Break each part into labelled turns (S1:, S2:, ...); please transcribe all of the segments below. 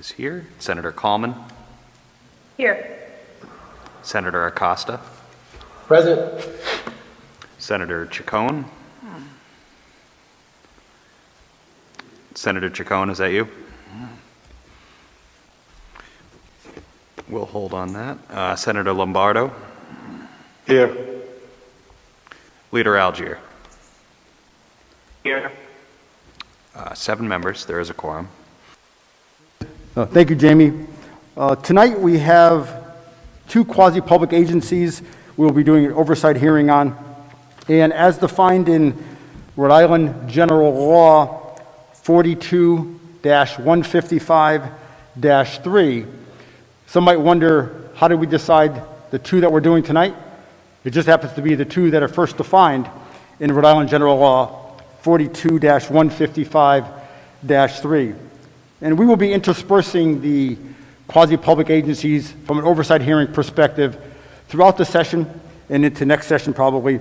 S1: is here. Senator Coleman.
S2: Here.
S1: Senator Acosta.
S3: Present.
S1: Senator Chacon. Senator Chacon, is that you? We'll hold on that. Senator Lombardo.
S3: Here.
S1: Leader Algier.
S3: Here.
S1: 7 members. There is a quorum.
S4: Thank you, Jamie. Tonight we have 2 quasi-public agencies we'll be doing an oversight hearing on. And as defined in Rhode Island General Law 42-155-3, some might wonder, how did we decide the 2 that we're doing tonight? It just happens to be the 2 that are first defined in Rhode Island General Law 42-155-3. And we will be interspersing the quasi-public agencies from an oversight hearing perspective throughout the session and into next session probably,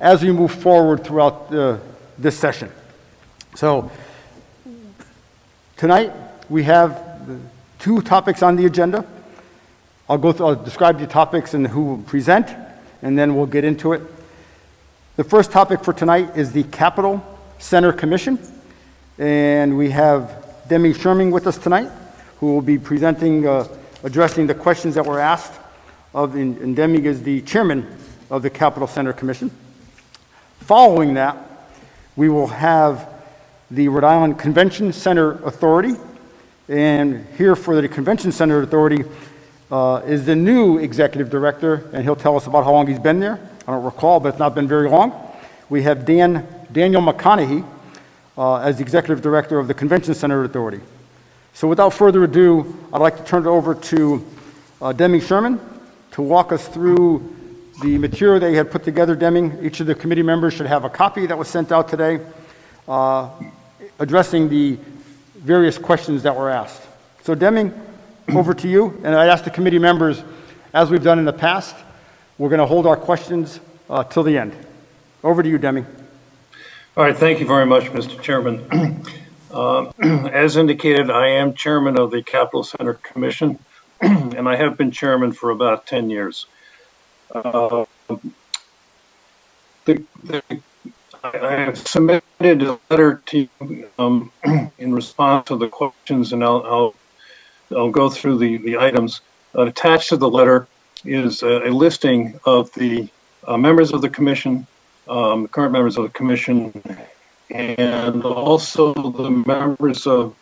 S4: as we move forward throughout this session. So tonight we have 2 topics on the agenda. I'll describe the topics and who will present, and then we'll get into it. The first topic for tonight is the Capitol Center Commission, and we have Deming Sherman with us tonight, who will be presenting, addressing the questions that were asked of, and Deming is the chairman of the Capitol Center Commission. Following that, we will have the Rhode Island Convention Center Authority, and here for the Convention Center Authority is the new executive director, and he'll tell us about how long he's been there. I don't recall, but it's not been very long. We have Daniel McConaghy as the executive director of the Convention Center Authority. So without further ado, I'd like to turn it over to Deming Sherman to walk us through the material they had put together. Deming, each of the committee members should have a copy that was sent out today addressing the various questions that were asked. So Deming, over to you. And I asked the committee members, as we've done in the past, we're going to hold our questions till the end. Over to you, Deming.
S5: All right, thank you very much, Mr. Chairman. As indicated, I am chairman of the Capitol Center Commission, and I have been chairman for about 10 years. I have submitted a letter to you in response to the questions, and I'll go through the items. Attached to the letter is a listing of the members of the commission, the current members of the commission, and also the members of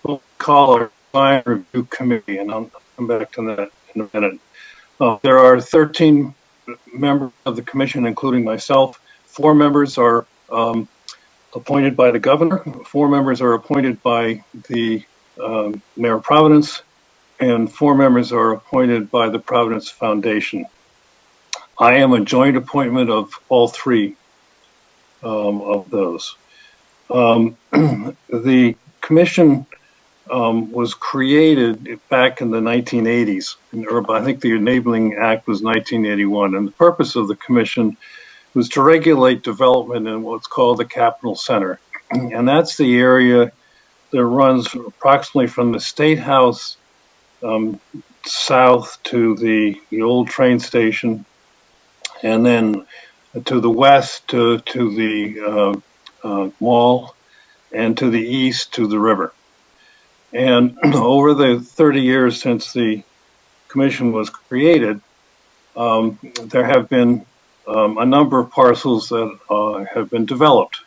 S5: what we call our design review committee, and I'll come back to that in a minute. There are 13 members of the commission, including myself. 4 members are appointed by the governor, 4 members are appointed by the Mayor of Providence, and 4 members are appointed by the Providence Foundation. I am a joint appointment of all 3 of those. The commission was created back in the 1980s. I think the Enabling Act was 1981, and the purpose of the commission was to regulate development in what's called the Capitol Center. And that's the area that runs approximately from the State House south to the old train station, and then to the west to the mall, and to the east to the river. And over the 30 years since the commission was created, there have been a number of parcels that have been developed,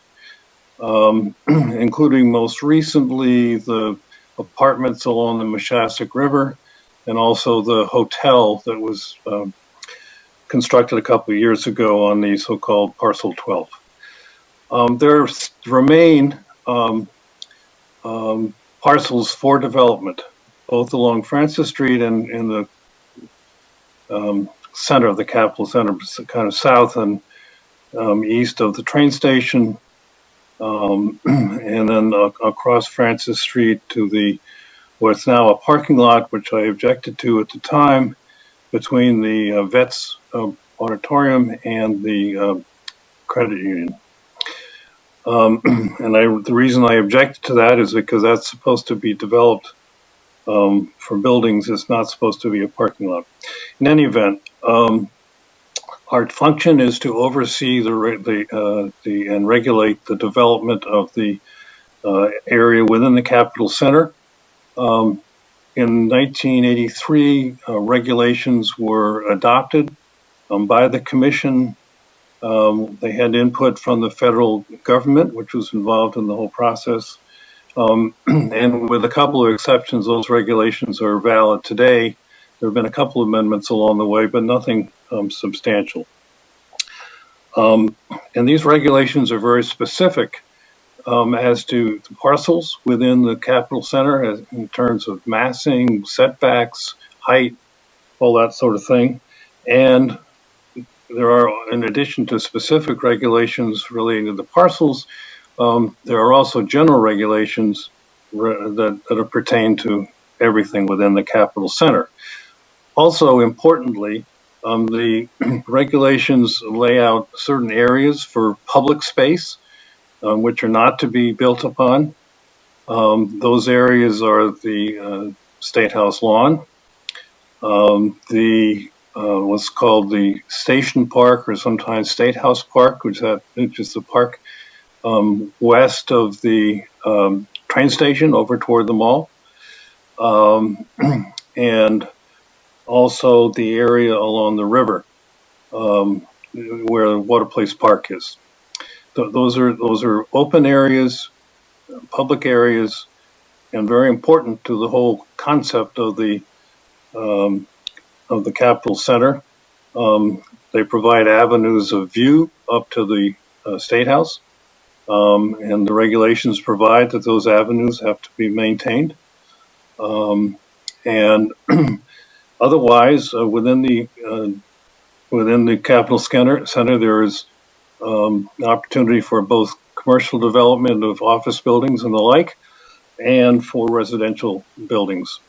S5: including most recently the apartments along the Mashastic River, and also the hotel that was constructed a couple of years ago on the so-called Parcel 12. There remain parcels for development, both along Francis Street and in the center of the Capitol Center, kind of south and east of the train station, and then across Francis Street to what's now a parking lot, which I objected to at the time, between the Vets Auditorium and the credit union. And the reason I objected to that is because that's supposed to be developed for buildings is not supposed to be a parking lot. In any event, our function is to oversee and regulate the development of the area within the Capitol Center. In 1983, regulations were adopted by the Commission. They had input from the federal government, which was involved in the whole process. And with a couple of exceptions, those regulations are valid today. There have been a couple of amendments along the way, but nothing substantial. And these regulations are very specific as to the parcels within the Capitol Center in terms of massing, setbacks, height, all that sort of thing. And there are, in addition to specific regulations relating to the parcels, there are also general regulations that are pertain to everything within the Capitol Center. Also, importantly, the regulations lay out certain areas for public space, which are not to be built upon. Those areas are the State House lawn, what's called the Station Park, or sometimes State House Park, which is the park west of the train station over toward the mall, and also the area along the river where Water Place Park is. Those are open areas, public areas, and very important to the whole concept of the Capitol Center. They provide avenues of view up to the State House, and the regulations provide that those avenues have to be maintained. And otherwise, within the Capitol Center, there is an opportunity for both commercial development of office buildings and the like, and for residential buildings.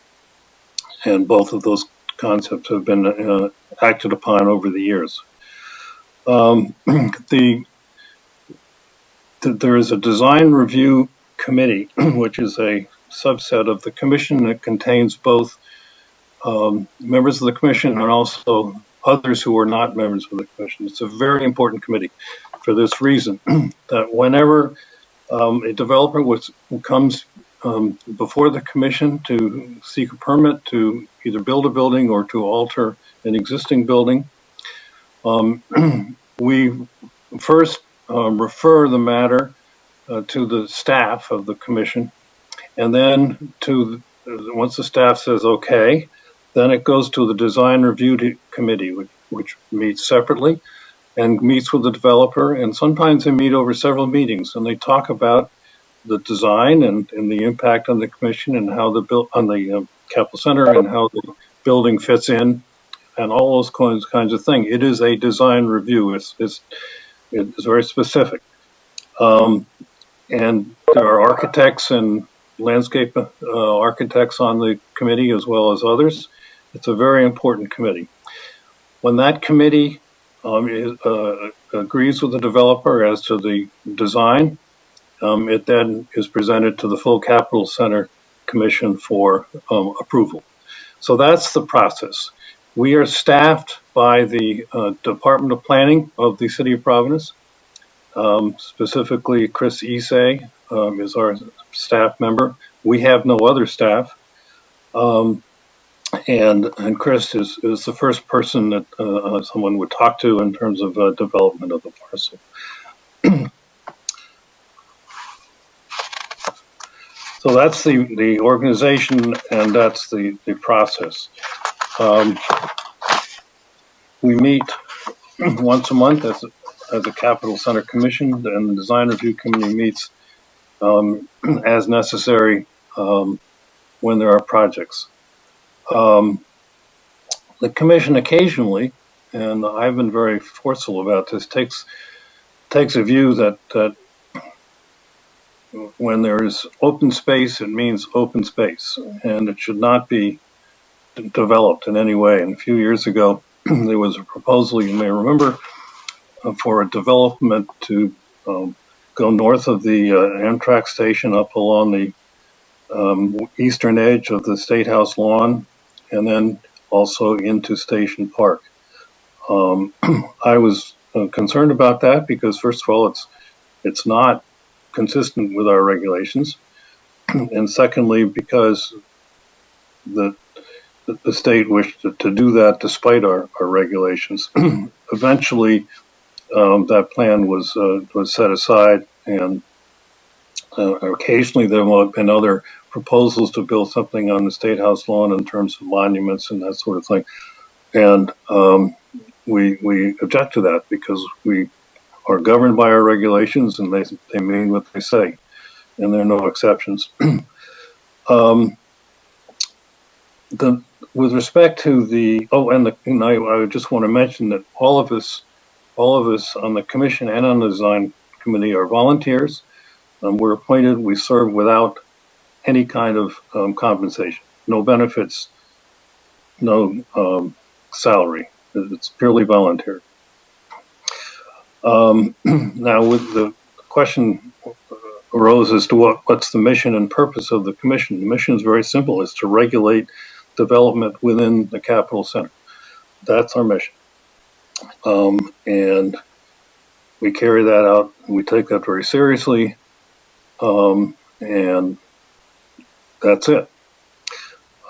S5: And both of those concepts have been acted upon over the years. There is a design review committee, which is a subset of the commission that contains both members of the commission and also others who are not members of the commission. It's a very important committee for this reason, that whenever a developer comes before the commission to seek a permit to either build a building or to alter an existing building, we first refer the matter to the staff of the commission, and then once the staff says okay, then it goes to the design review committee, which meets separately and meets with the developer, and sometimes they meet over several meetings, and they talk about the design and the impact on the commission and how on the Capitol Center and how the building fits in, and all those kinds of things. It is a design review. It's very specific, and there are architects and landscape architects on the committee as well as others. It's a very important committee. When that committee agrees with the developer as to the design, it then is presented to the full Capitol Center Commission for approval. So that's the process. We are staffed by the Department of Planning of the City of Providence. Specifically, Chris Isay is our staff member. We have no other staff. And Chris is the first person that someone would talk to in terms of development of the parcel. So that's the organization, and that's the process. We meet once a month as a Capitol Center Commission, and the Design Review Committee meets as necessary when there are projects. The commission occasionally, and I've been very forceful about this, takes a view that when there is open space, it means open space, and it should not be developed in any way. And a few years ago, there was a proposal, you may remember, for a development to go north of the Amtrak station up along the eastern edge of the State House lawn, and then also into Station Park. I was concerned about that because, first of all, it's not consistent with our regulations, and secondly, because the state wished to do that despite our regulations. Eventually, that plan was set aside, and occasionally there have been other proposals to build something on the State House lawn in terms of monuments and that sort of thing. And we object to that because we are governed by our regulations, and they mean what they say, and there are no exceptions. With respect to I just want to mention that all of us on the commission and on the design committee are volunteers. We're appointed. We serve without any kind of compensation, no benefits, no salary. It's purely volunteer. Now, with the question arose as to what's the mission and purpose of the commission. The mission is very simple. It's to regulate development within the Capitol Center. That's our mission. And we carry that out. We take that very seriously. And that's it.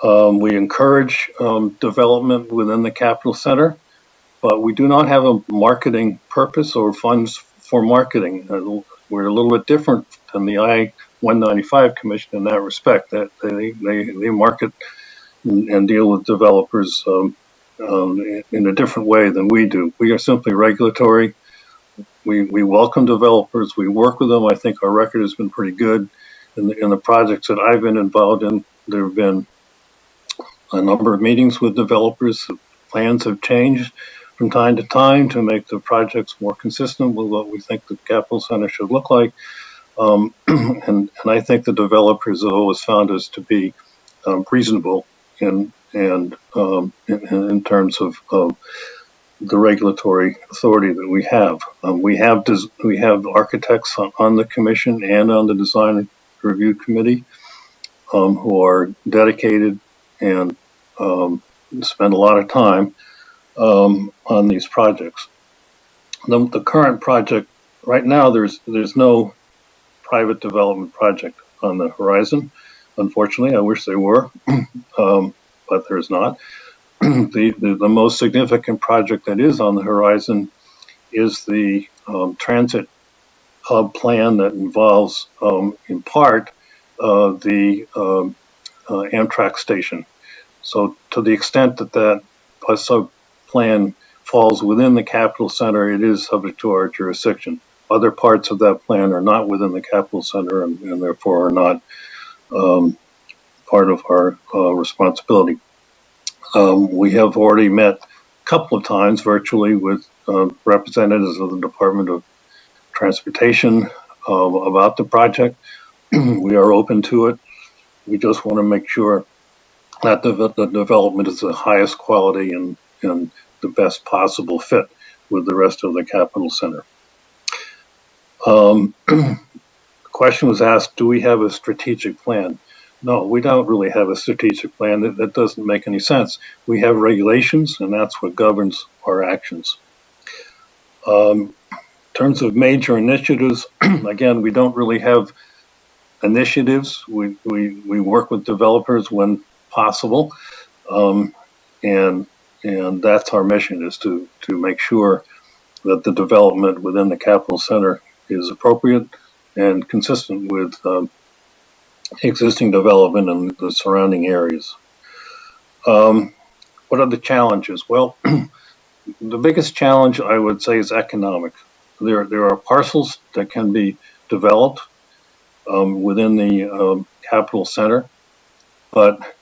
S5: We encourage development within the Capitol Center, but we do not have a marketing purpose or funds for marketing. We're a little bit different than the I-195 Commission in that respect. That they market and deal with developers in a different way than we do. We are simply regulatory. We welcome developers. We work with them. I think our record has been pretty good. In the projects that I've been involved in, there have been a number of meetings with developers. Plans have changed from time to time to make the projects more consistent with what we think the Capitol Center should look like. And I think the developers have always found us to be reasonable in terms of the regulatory authority that we have. We have architects on the commission and on the design review committee who are dedicated and spend a lot of time on these projects. The current project right now, there's no private development project on the horizon. Unfortunately, I wish there were, but there's not. The most significant project that is on the horizon is the transit hub plan that involves, in part, the Amtrak station. So to the extent that that bus hub plan falls within the Capitol Center, it is subject to our jurisdiction. Other parts of that plan are not within the Capitol Center and therefore are not part of our responsibility. We have already met a couple of times virtually with representatives of the Department of Transportation about the project. We are open to it. We just want to make sure that the development is the highest quality and the best possible fit with the rest of the Capitol Center. The question was asked, do we have a strategic plan? No, we don't really have a strategic plan. That doesn't make any sense. We have regulations, and that's what governs our actions. In terms of major initiatives, again, we don't really have initiatives. We work with developers when possible, and that's our mission, is to make sure that the development within the Capitol Center is appropriate and consistent with existing development in the surrounding areas. What are the challenges? Well, the biggest challenge, I would say, is economic. There are parcels that can be developed within the Capitol Center, but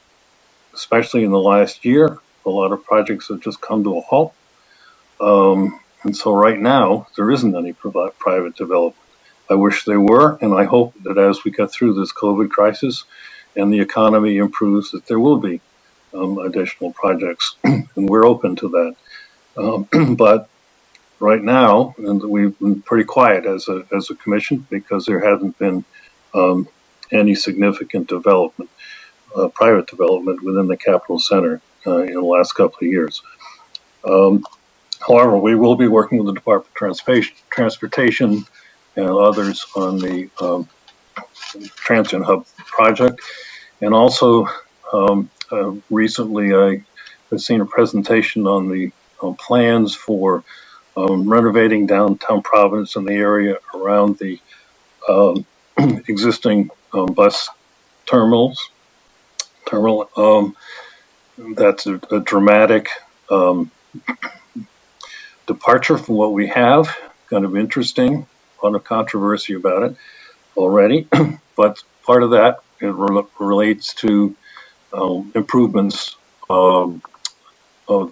S5: especially in the last year, a lot of projects have just come to a halt. And so right now, there isn't any private development. I wish there were, and I hope that as we get through this COVID crisis and the economy improves, that there will be additional projects, and we're open to that. But right now, and we've been pretty quiet as a commission because there hasn't been any significant development, private development within the Capitol Center in the last couple of years. However, we will be working with the Department of Transportation and others on the Transient Hub project. And also, recently I have seen a presentation on the plans for renovating downtown Providence and the area around the existing bus terminal. That's a dramatic departure from what we have. Kind of interesting, a lot of controversy about it already, but part of that it relates to improvements of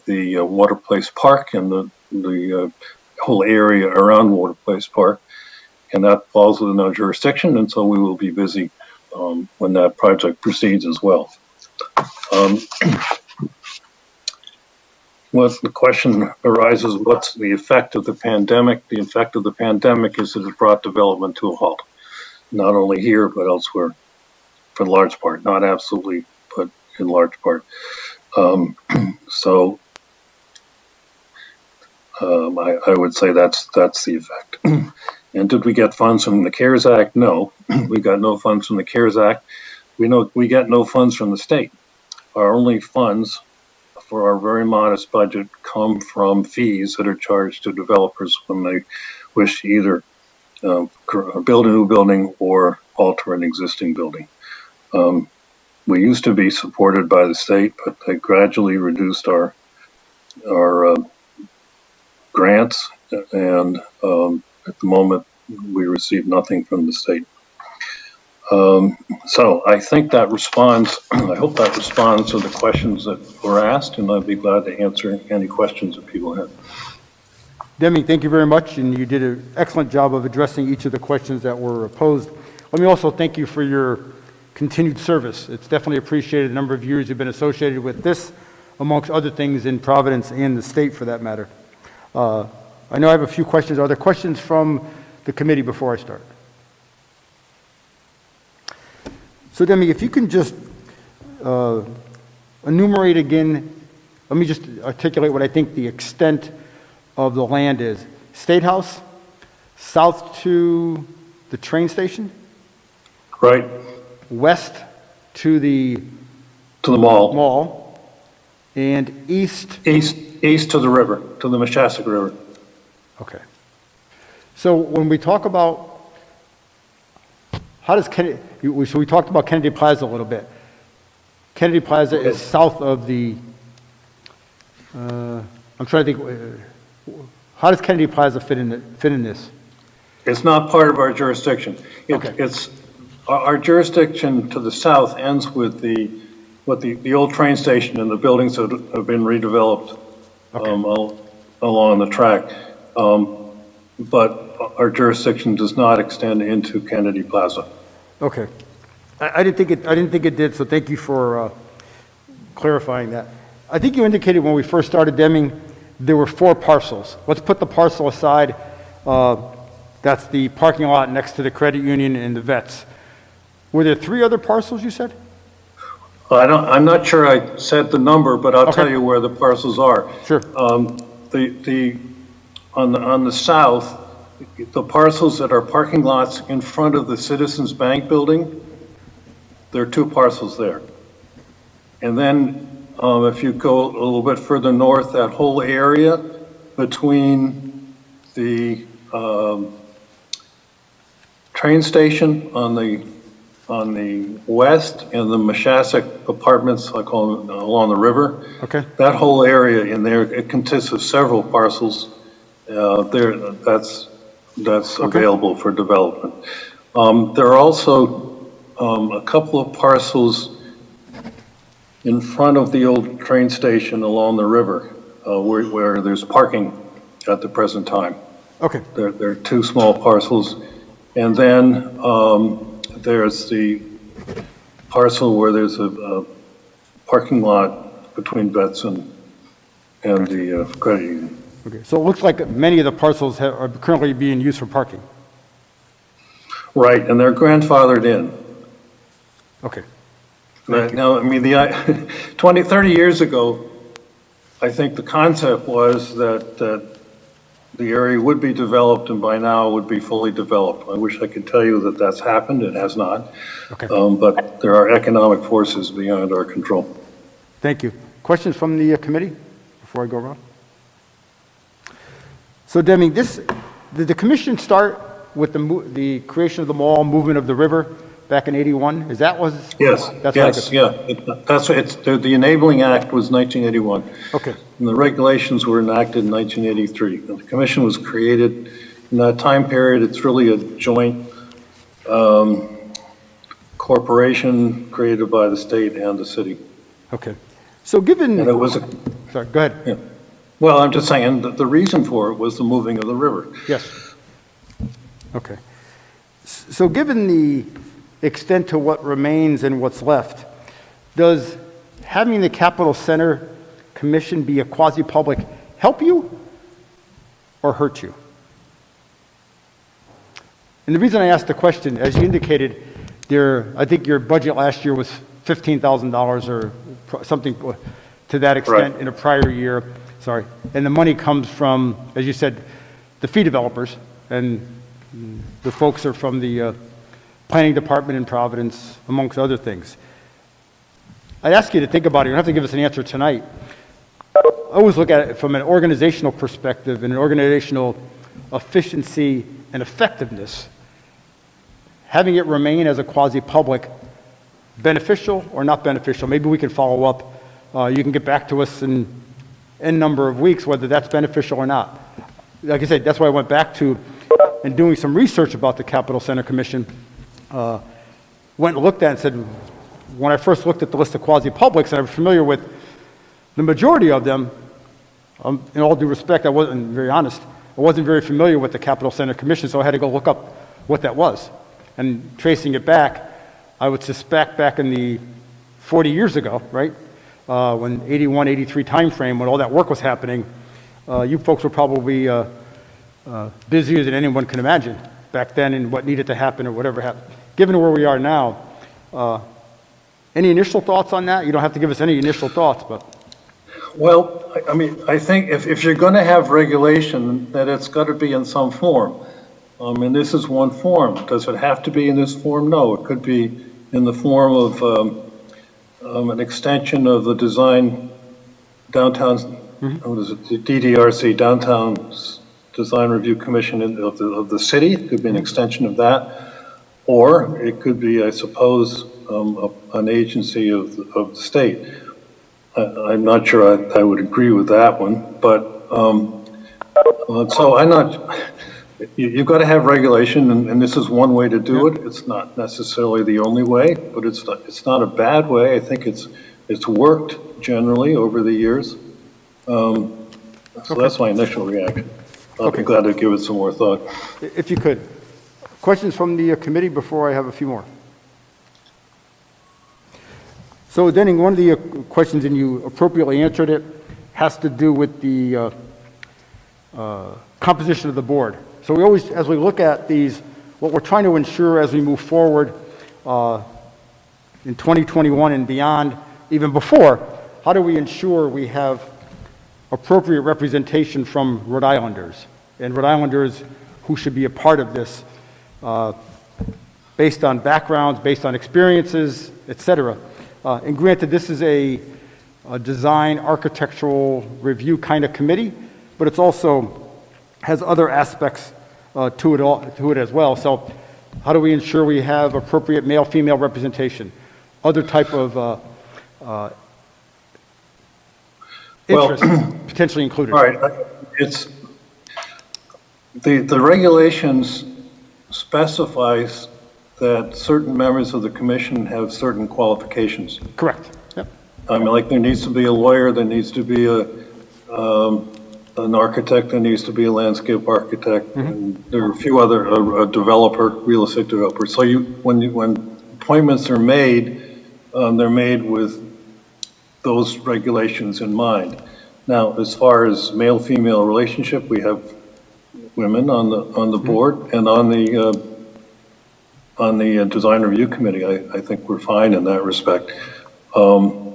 S5: the Water Place Park and the whole area around Water Place Park, and that falls within our jurisdiction, and so we will be busy when that project proceeds as well. What the question arises, what's the effect of the pandemic? The effect of the pandemic is that it brought development to a halt, not only here, but elsewhere, for the large part, not absolutely, but in large part. So I would say that's the effect. And did we get funds from the CARES Act? No, we got no funds from the CARES Act. We get no funds from the state. Our only funds for our very modest budget come from fees that are charged to developers when they wish to either build a new building or alter an existing building. We used to be supported by the state, but they gradually reduced our grants, and at the moment we receive nothing from the state. So I think that responds, I hope that responds to the questions that were asked, and I'd be glad to answer any questions that people have.
S4: Deming, thank you very much, and you did an excellent job of addressing each of the questions that were posed. Let me also thank you for your continued service. It's definitely appreciated. A number of years you've been associated with this, amongst other things in Providence and the state for that matter. I know I have a few questions. Are there questions from the committee before I start? So Deming, if you can just enumerate again, let me just articulate what I think the extent of the land is. State House, south to the train station?
S5: Right.
S4: West to the
S5: mall.
S4: And east?
S5: East to the river, to the Mashastic River.
S4: Okay. So when we talk about, how does Kennedy, so we talked about Kennedy Plaza a little bit. Kennedy Plaza is south of the, I'm trying to think, how does Kennedy Plaza fit in this?
S5: It's not part of our jurisdiction.
S4: Okay.
S5: It's our jurisdiction to the south ends with the old train station and the buildings that have been redeveloped along the track. But our jurisdiction does not extend into Kennedy Plaza.
S4: Okay. I didn't think it did, so thank you for clarifying that. I think you indicated when we first started Deming, there were 4 parcels. Let's put the parcel aside. That's the parking lot next to the credit union and the vets. Were there 3 other parcels you said?
S5: I'm not sure I said the number, but I'll tell you where the parcels are.
S4: Sure.
S5: On the south, the parcels that are parking lots in front of the Citizens Bank building, there are 2 parcels there. And then if you go a little bit further north, that whole area between the train station on the west and the Mashastic apartments, I call them, along the river. Okay. That whole area in there, it consists of several parcels. That's available for development. There are also a couple of parcels in front of the old train station along the river where there's parking at the present time. Okay. There are 2 small parcels. And then there's the parcel where there's a parking lot between Vets and the credit union.
S4: Okay, so it looks like many of the parcels are currently being used for parking.
S5: Right, and they're grandfathered in.
S4: Okay.
S5: Now, I mean, 30 years ago, I think the concept was that the area would be developed and by now would be fully developed. I wish I could tell you that that's happened. It has not.
S4: Okay.
S5: But there are economic forces beyond our control.
S4: Thank you. Questions from the committee before I go around? So Deming, did the commission start with the creation of the mall, movement of the river back in 81? Is that was?
S5: Yes,
S4: That's
S5: yes, yeah. The Enabling Act was 1981.
S4: Okay.
S5: And the regulations were enacted in 1983. The commission was created in that time period. It's really a joint corporation created by the state and the city.
S4: Okay. So given,
S5: And it was
S4: sorry, go ahead.
S5: yeah. Well, I'm just saying that the reason for it was the moving of the river.
S4: Yes. Okay. So given the extent to what remains and what's left, does having the Capitol Center Commission be a quasi-public help you or hurt you? And the reason I asked the question, as you indicated, I think your budget last year was $15,000 or something to that extent
S5: Right.
S4: in a prior year. Sorry. And the money comes from, as you said, the fee developers, and the folks are from the planning department in Providence, amongst other things. I'd ask you to think about it. You don't have to give us an answer tonight. I always look at it from an organizational perspective and an organizational efficiency and effectiveness. Having it remain as a quasi-public, beneficial or not beneficial? Maybe we can follow up. You can get back to us in N number of weeks whether that's beneficial or not. Like I said, that's why I went back to and doing some research about the Capitol Center Commission. Went and looked at it and said, when I first looked at the list of quasi-publics, and I'm familiar with the majority of them, in all due respect, I wasn't very honest, I wasn't very familiar with the Capitol Center Commission, so I had to go look up what that was. And tracing it back, I would suspect back in the 40 years ago, right, when 81, 83 timeframe, when all that work was happening, you folks were probably busier than anyone can imagine back then and what needed to happen or whatever happened. Given where we are now, any initial thoughts on that? You don't have to give us any initial thoughts, but.
S5: Well, I mean, I think if you're going to have regulation, that it's got to be in some form. And this is one form. Does it have to be in this form? No, it could be in the form of an extension of the design downtown, what is it, the DDRC, Downtown Design Review Commission of the city. It could be an extension of that. Or it could be, I suppose, an agency of the state. I'm not sure I would agree with that one, but so I'm not. You've got to have regulation, and this is one way to do it. It's not necessarily the only way, but it's not a bad way. I think it's worked generally over the years. So that's my initial reaction. I'll be glad to give it some more thought.
S4: If you could. Questions from the committee before I have a few more? So Denning, one of the questions, and you appropriately answered it, has to do with the composition of the board. So we always, as we look at these, what we're trying to ensure as we move forward in 2021 and beyond, even before, how do we ensure we have appropriate representation from Rhode Islanders and Rhode Islanders who should be a part of this based on backgrounds, based on experiences, et cetera. And granted, this is a design architectural review kind of committee, but it's also has other aspects to it as well. So how do we ensure we have appropriate male-female representation? Other type of interest potentially included.
S5: All right, it's the regulations specifies that certain members of the commission have certain qualifications.
S4: Correct. Yep.
S5: I mean, like there needs to be a lawyer, there needs to be an architect, there needs to be a landscape architect, and there are a few other, a developer, real estate developer. So when appointments are made, they're made with those regulations in mind. Now, as far as male-female relationship, we have women on the board and on the, I don't know, the board of supervisors, we have women. We have, I think, 7 members. 7 members.
S4: Correct.
S5: And on the, on the board, and on the, board of supervisors, we have 7 members. And on the, on the Design Review Committee. I think we're fine in that respect. And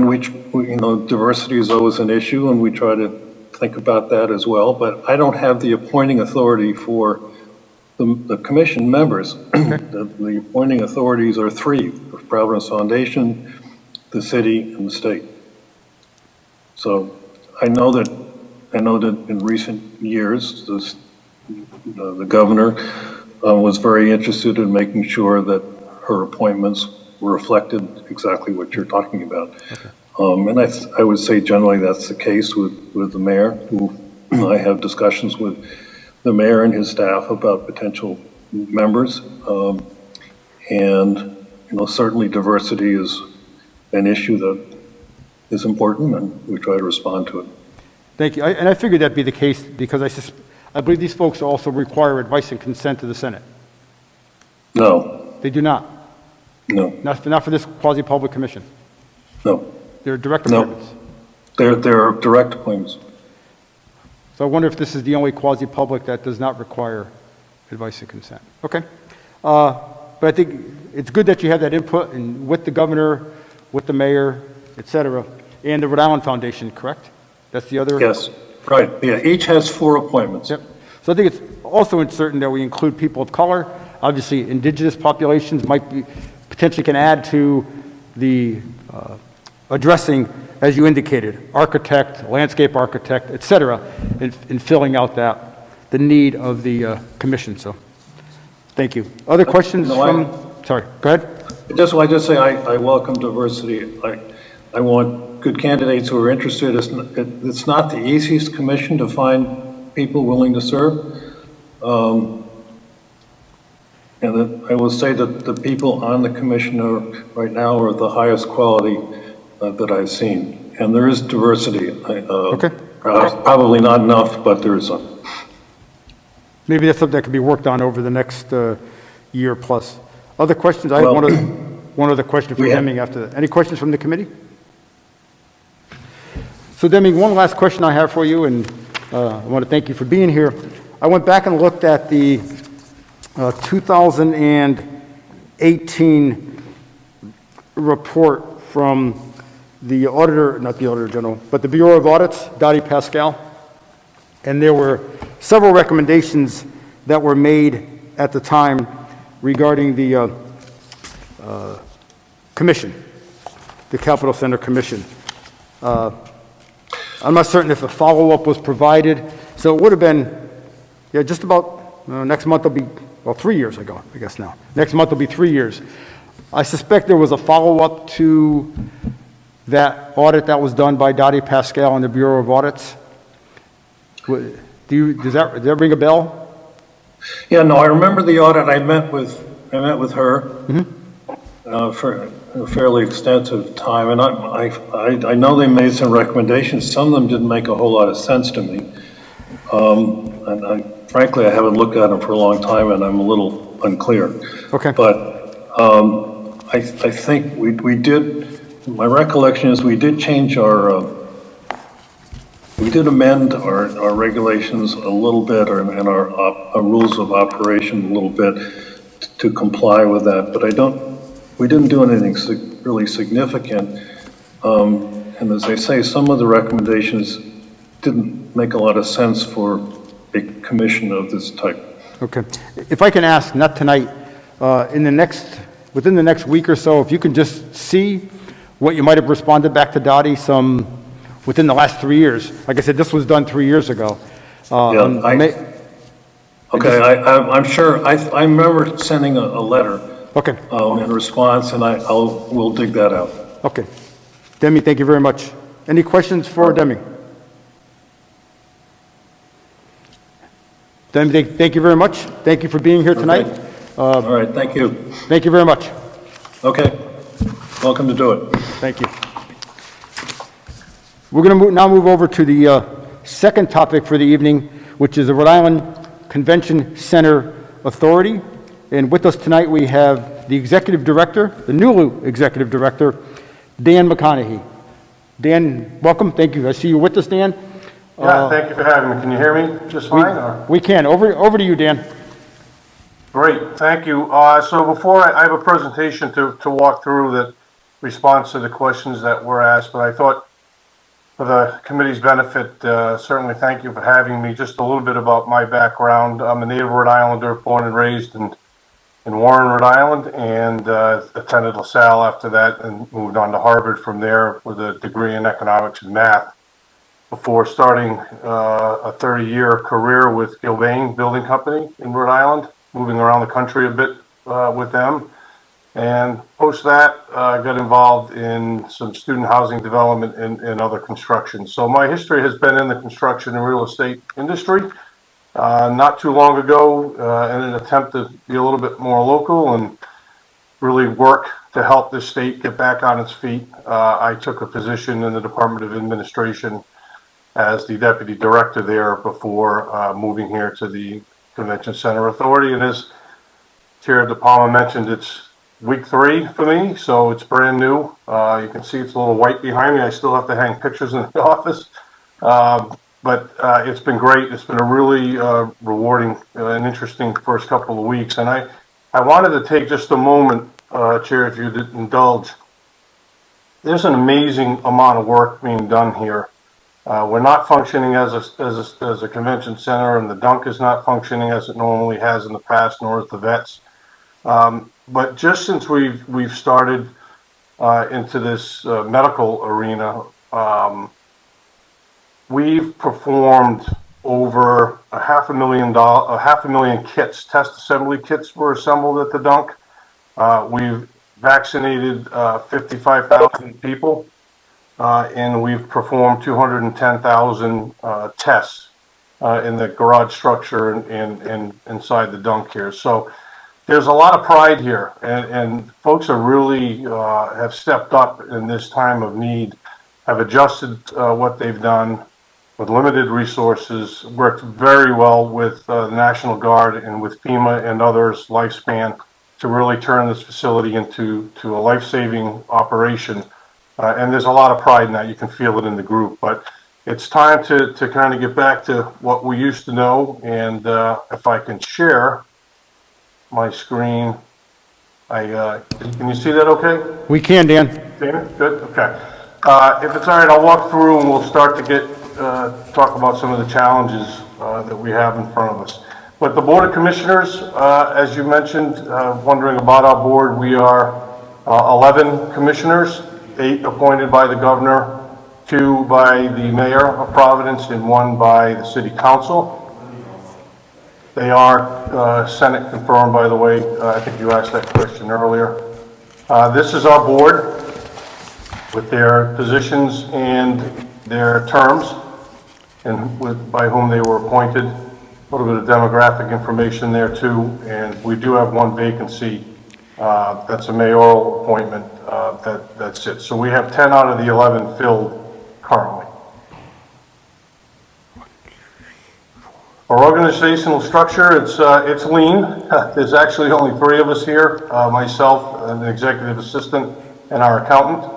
S5: we, you know, diversity is always an issue, and we try to think about that as well. But I don't have the appointing authority for the commission members. The appointing authorities are three: the Providence Foundation, the city, and the state. So I know that in recent years, the governor was very interested in making sure that her appointments reflected exactly what you're talking about. Okay. And I would say generally that's the case with the mayor, who I have discussions with the mayor and his staff about potential members. And, you know, certainly diversity is an issue that is important, and we try to respond to it.
S4: Thank you. And I figured that'd be the case because I believe these folks also require advice and consent to the Senate.
S5: No.
S4: They do not?
S5: No.
S4: Not for this quasi-public commission?
S5: No.
S4: They're direct appointments?
S5: No. They're direct appointments.
S4: So I wonder if this is the only quasi-public that does not require advice and consent. Okay. But I think it's good that you have that input and with the governor, with the mayor, et cetera, and the Rhode Island Foundation, correct? That's the other?
S5: Yes, right. Yeah, each has 4 appointments.
S4: Yep. So I think it's also important that we include people of color. Obviously, indigenous populations might be, potentially can add to the addressing, as you indicated, architect, landscape architect, et cetera, in filling out the need of the commission. So, thank you. Other questions sorry, go ahead.
S5: I just say I welcome diversity. I want good candidates who are interested. It's not the easiest commission to find people willing to serve. And I will say that the people on the commission right now are the highest quality that I've seen. And there is diversity.
S4: Okay.
S5: Probably not enough, but there is some.
S4: Maybe that's something that can be worked on over the next year plus. Other questions? I have one other question for Deming after that. Any questions from the committee? So Deming, one last question I have for you, and I want to thank you for being here. I went back and looked at the 2018 report from the auditor, not the auditor general, but the Bureau of Audits, Dottie Pascal, and there were several recommendations that were made at the time regarding the commission, the Capitol Center Commission. I'm not certain if a follow-up was provided, so it would have been, just about, next month will be, 3 years ago, I guess now. Next month will be 3 years. I suspect there was a follow-up to that audit that was done by Dottie Pascal and the Bureau of Audits. Does that ring a bell?
S5: Yeah, no, I remember the audit. I met with her for a fairly extensive time, and I know they made some recommendations. Some of them didn't make a whole lot of sense to me, and frankly, I haven't looked at them for a long time, and I'm a little unclear. Okay. But I think we did. My recollection is we did change we did amend our regulations a little bit, and our rules of operation a little bit to comply with that. But we didn't do anything really significant. And as I say, some of the recommendations didn't make a lot of sense for a commission of this type. Okay. If I can ask, not tonight, within the next week or so, if you can just see what you might have responded back to Dottie within the last 3 years. Like I said, this was done 3 years ago. I'm sure. I remember sending a letter. Okay. In response, and we'll dig that out. Okay. Deming, thank you very much. Any questions for Deming? Deming, thank you very much. Thank you for being here tonight. All right. Thank you. Thank you very much. Okay. Welcome to do it. Thank you. We're going to now move over to the second topic for the evening, which is the Rhode Island Convention Center Authority. And with us tonight, we have the executive director, the new executive director, Dan McConaghy. Dan, welcome. Thank you. I see you with us, Dan.
S3: Yeah, thank you for having me. Can you hear me just fine? Or?
S4: We can. Over to you, Dan.
S3: Great, thank you. So before I have a presentation to walk through that response to the questions that were asked, but I thought for the committee's benefit, certainly thank you for having me. Just a little bit about my background. I'm a native Rhode Islander, born and raised in Warren, Rhode Island, and attended LaSalle after that and moved on to Harvard from there with a degree in economics and math before starting a 30-year career with Gilbane Building Company in Rhode Island, moving around the country a bit with them. And post that, got involved in some student housing development and other construction. So my history has been in the construction and real estate industry. Not too long ago, in an attempt to be a little bit more local and really work to help the state get back on its feet, I took a position in the Department of Administration as the deputy director there before moving here to the Convention Center Authority. And as Chair DiPalma mentioned, it's week 3 for me, so it's brand new. You can see it's a little white behind me. I still have to hang pictures in the office. But it's been great. It's been a really rewarding and interesting first couple of weeks. And I wanted to take just a moment, Chair, if you'd indulge. There's an amazing amount of work being done here. We're not functioning as a convention center, and the dunk is not functioning as it normally has in the past, nor is the vets. But just since we've started into this medical arena, we've performed over a half a million kits. Test assembly kits were assembled at the dunk. We've vaccinated 55,000 people, and we've performed 210,000 tests in the garage structure and inside the dunk here. So there's a lot of pride here, and folks are really have stepped up in this time of need, have adjusted what they've done with limited resources, worked very well with the National Guard and with FEMA and others, Lifespan, to really turn this facility into a life-saving operation. And there's a lot of pride in that. You can feel it in the group. But it's time to kind of get back to what we used to know. And if I can share my screen, can you see that okay?
S4: We can, Dan.
S3: Dana? Good? Okay. If it's all right, I'll walk through and we'll start to talk about some of the challenges that we have in front of us. But the Board of Commissioners, as you mentioned, wondering about our board, we are 11 commissioners, 8 appointed by the governor, 2 by the mayor of Providence, and 1 by the city council. They are Senate confirmed, by the way. I think you asked that question earlier. This is our board with their positions and their terms and by whom they were appointed. A little bit of demographic information there too, and we do have 1 vacancy. That's a mayoral appointment that's it. So we have 10 out of the 11 filled currently. Our organizational structure, it's lean. There's actually only 3 of us here, myself, an executive assistant, and our accountant.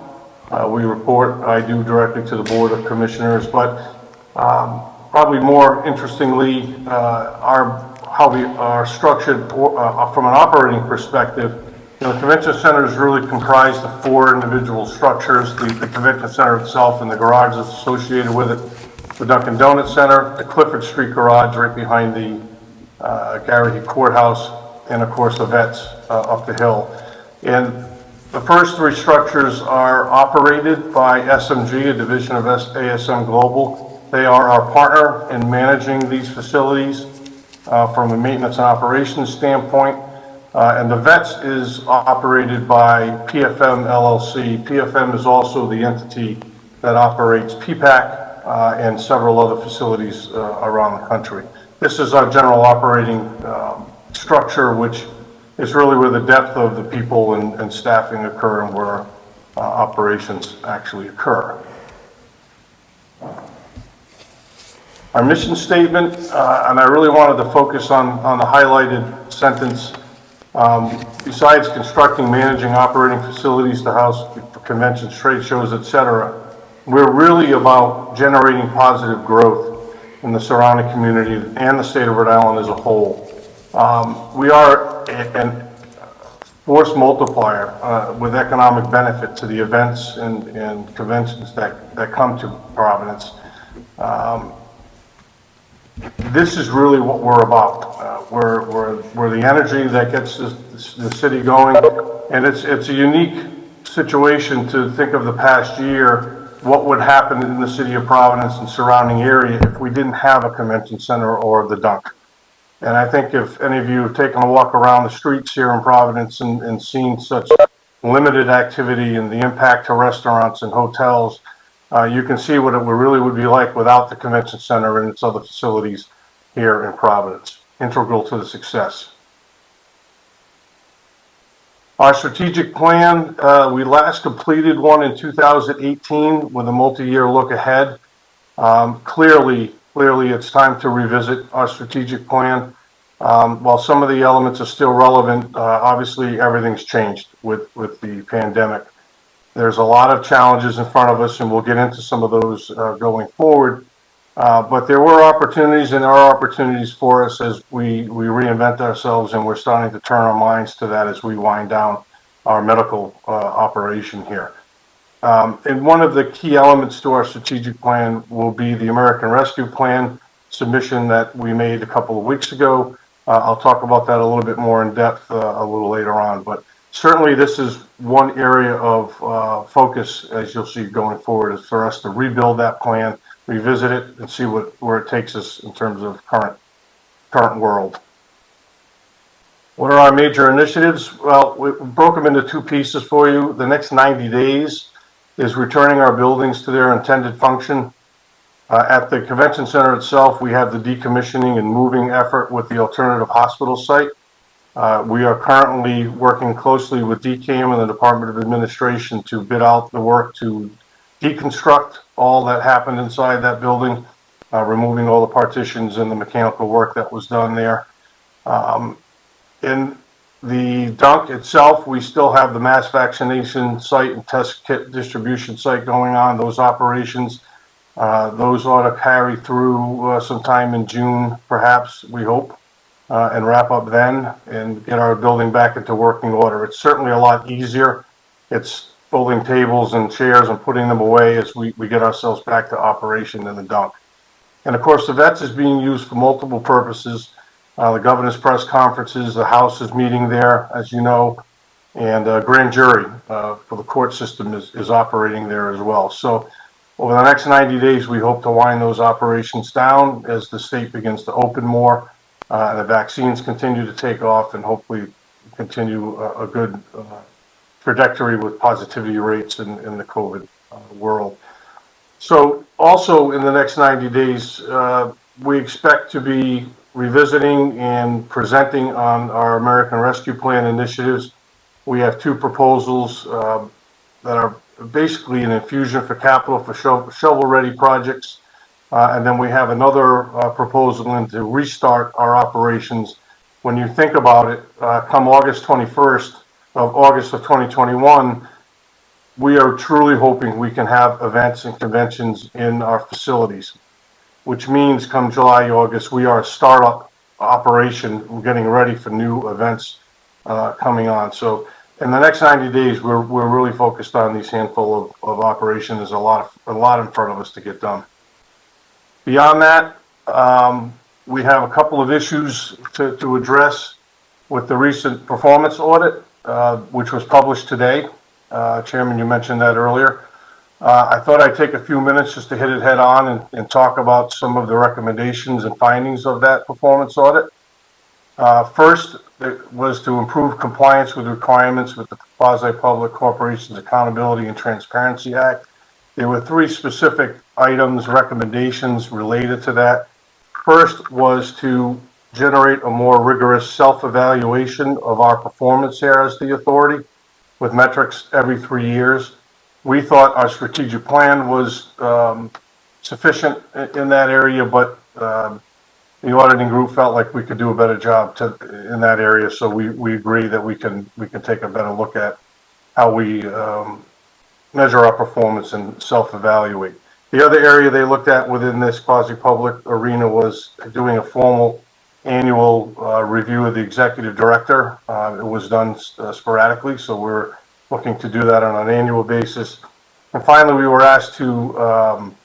S3: I do directly to the Board of Commissioners, but probably more interestingly, how we are structured from an operating perspective. You know, the Convention Center is really comprised of 4 individual structures: the Convention Center itself and the garages associated with it, the Dunkin' Donuts Center, the Clifford Street garage right behind the Garrity Courthouse, and of course the vets up the hill. And the first 3 structures are operated by SMG, a division of ASM Global. They are our partner in managing these facilities from a maintenance and operations standpoint. And the vets is operated by PFM LLC. PFM is also the entity that operates PPAC and several other facilities around the country. This is our general operating structure, which is really where the depth of the people and staffing occur and where operations actually occur. Our mission statement, and I really wanted to focus on the highlighted sentence. Besides constructing, managing, operating facilities to house conventions, trade shows, etc., we're really about generating positive growth in the surrounding community and the state of Rhode Island as a whole. We are a force multiplier with economic benefit to the events and conventions that come to Providence. This is really what we're about. We're the energy that gets the city going, and it's a unique situation to think of the past year, what would happen in the city of Providence and surrounding area if we didn't have a convention center or the Dunk. And I think if any of you have taken a walk around the streets here in Providence and seen such limited activity and the impact to restaurants and hotels, you can see what it really would be like without the convention center and its other facilities here in Providence, integral to the success. Our strategic plan, we last completed one in 2018 with a multi-year look ahead. Clearly it's time to revisit our strategic plan. While some of the elements are still relevant, obviously everything's changed with the pandemic. There's a lot of challenges in front of us, and we'll get into some of those going forward. But there were opportunities and there are opportunities for us as we reinvent ourselves, and we're starting to turn our minds to that as we wind down our medical operation here. And one of the key elements to our strategic plan will be the American Rescue Plan submission that we made a couple of weeks ago. I'll talk about that a little bit more in depth a little later on, but certainly this is one area of focus, as you'll see going forward, is for us to rebuild that plan, revisit it, and see where it takes us in terms of current world. What are our major initiatives? Well, we broke them into two pieces for you. The next 90 days is returning our buildings to their intended function. At the convention center itself, we have the decommissioning and moving effort with the alternative hospital site. We are currently working closely with DCAM and the Department of Administration to bid out the work to deconstruct all that happened inside that building, removing all the partitions and the mechanical work that was done there. In the Dunk itself, we still have the mass vaccination site and test kit distribution site going on, those operations. Those ought to carry through sometime in June, perhaps, we hope, and wrap up then and get our building back into working order. It's certainly a lot easier. It's folding tables and chairs and putting them away as we get ourselves back to operation in the Dunk. And of course, the vets is being used for multiple purposes. The governor's press conferences, the House is meeting there, as you know, and grand jury for the court system is operating there as well. So over the next 90 days, we hope to wind those operations down as the state begins to open more, and the vaccines continue to take off, and hopefully continue a good trajectory with positivity rates in the COVID world. So also in the next 90 days, we expect to be revisiting and presenting on our American Rescue Plan initiatives. We have two proposals that are basically an infusion for capital for shovel-ready projects. And then we have another proposal in to restart our operations. When you think about it, come August 21st of August of 2021, we are truly hoping we can have events and conventions in our facilities, which means come July, August, we are a startup operation. We're getting ready for new events coming on. So in the next 90 days, we're really focused on these handful of operations. There's a lot in front of us to get done. Beyond that, we have a couple of issues to address with the recent performance audit, which was published today. Chairman, you mentioned that earlier. I thought I'd take a few minutes just to hit it head on and talk about some of the recommendations and findings of that performance audit. First, it was to improve compliance with requirements with the Quasi-Public Corporations Accountability and Transparency Act. There were three specific items, recommendations related to that. First was to generate a more rigorous self-evaluation of our performance here as the authority with metrics every 3 years. We thought our strategic plan was sufficient in that area, but the auditing group felt like we could do a better job in that area. So we agree that we can take a better look at how we measure our performance and self-evaluate. The other area they looked at within this quasi-public arena was doing a formal annual review of the executive director. It was done sporadically, so we're looking to do that on an annual basis. And finally, we were asked to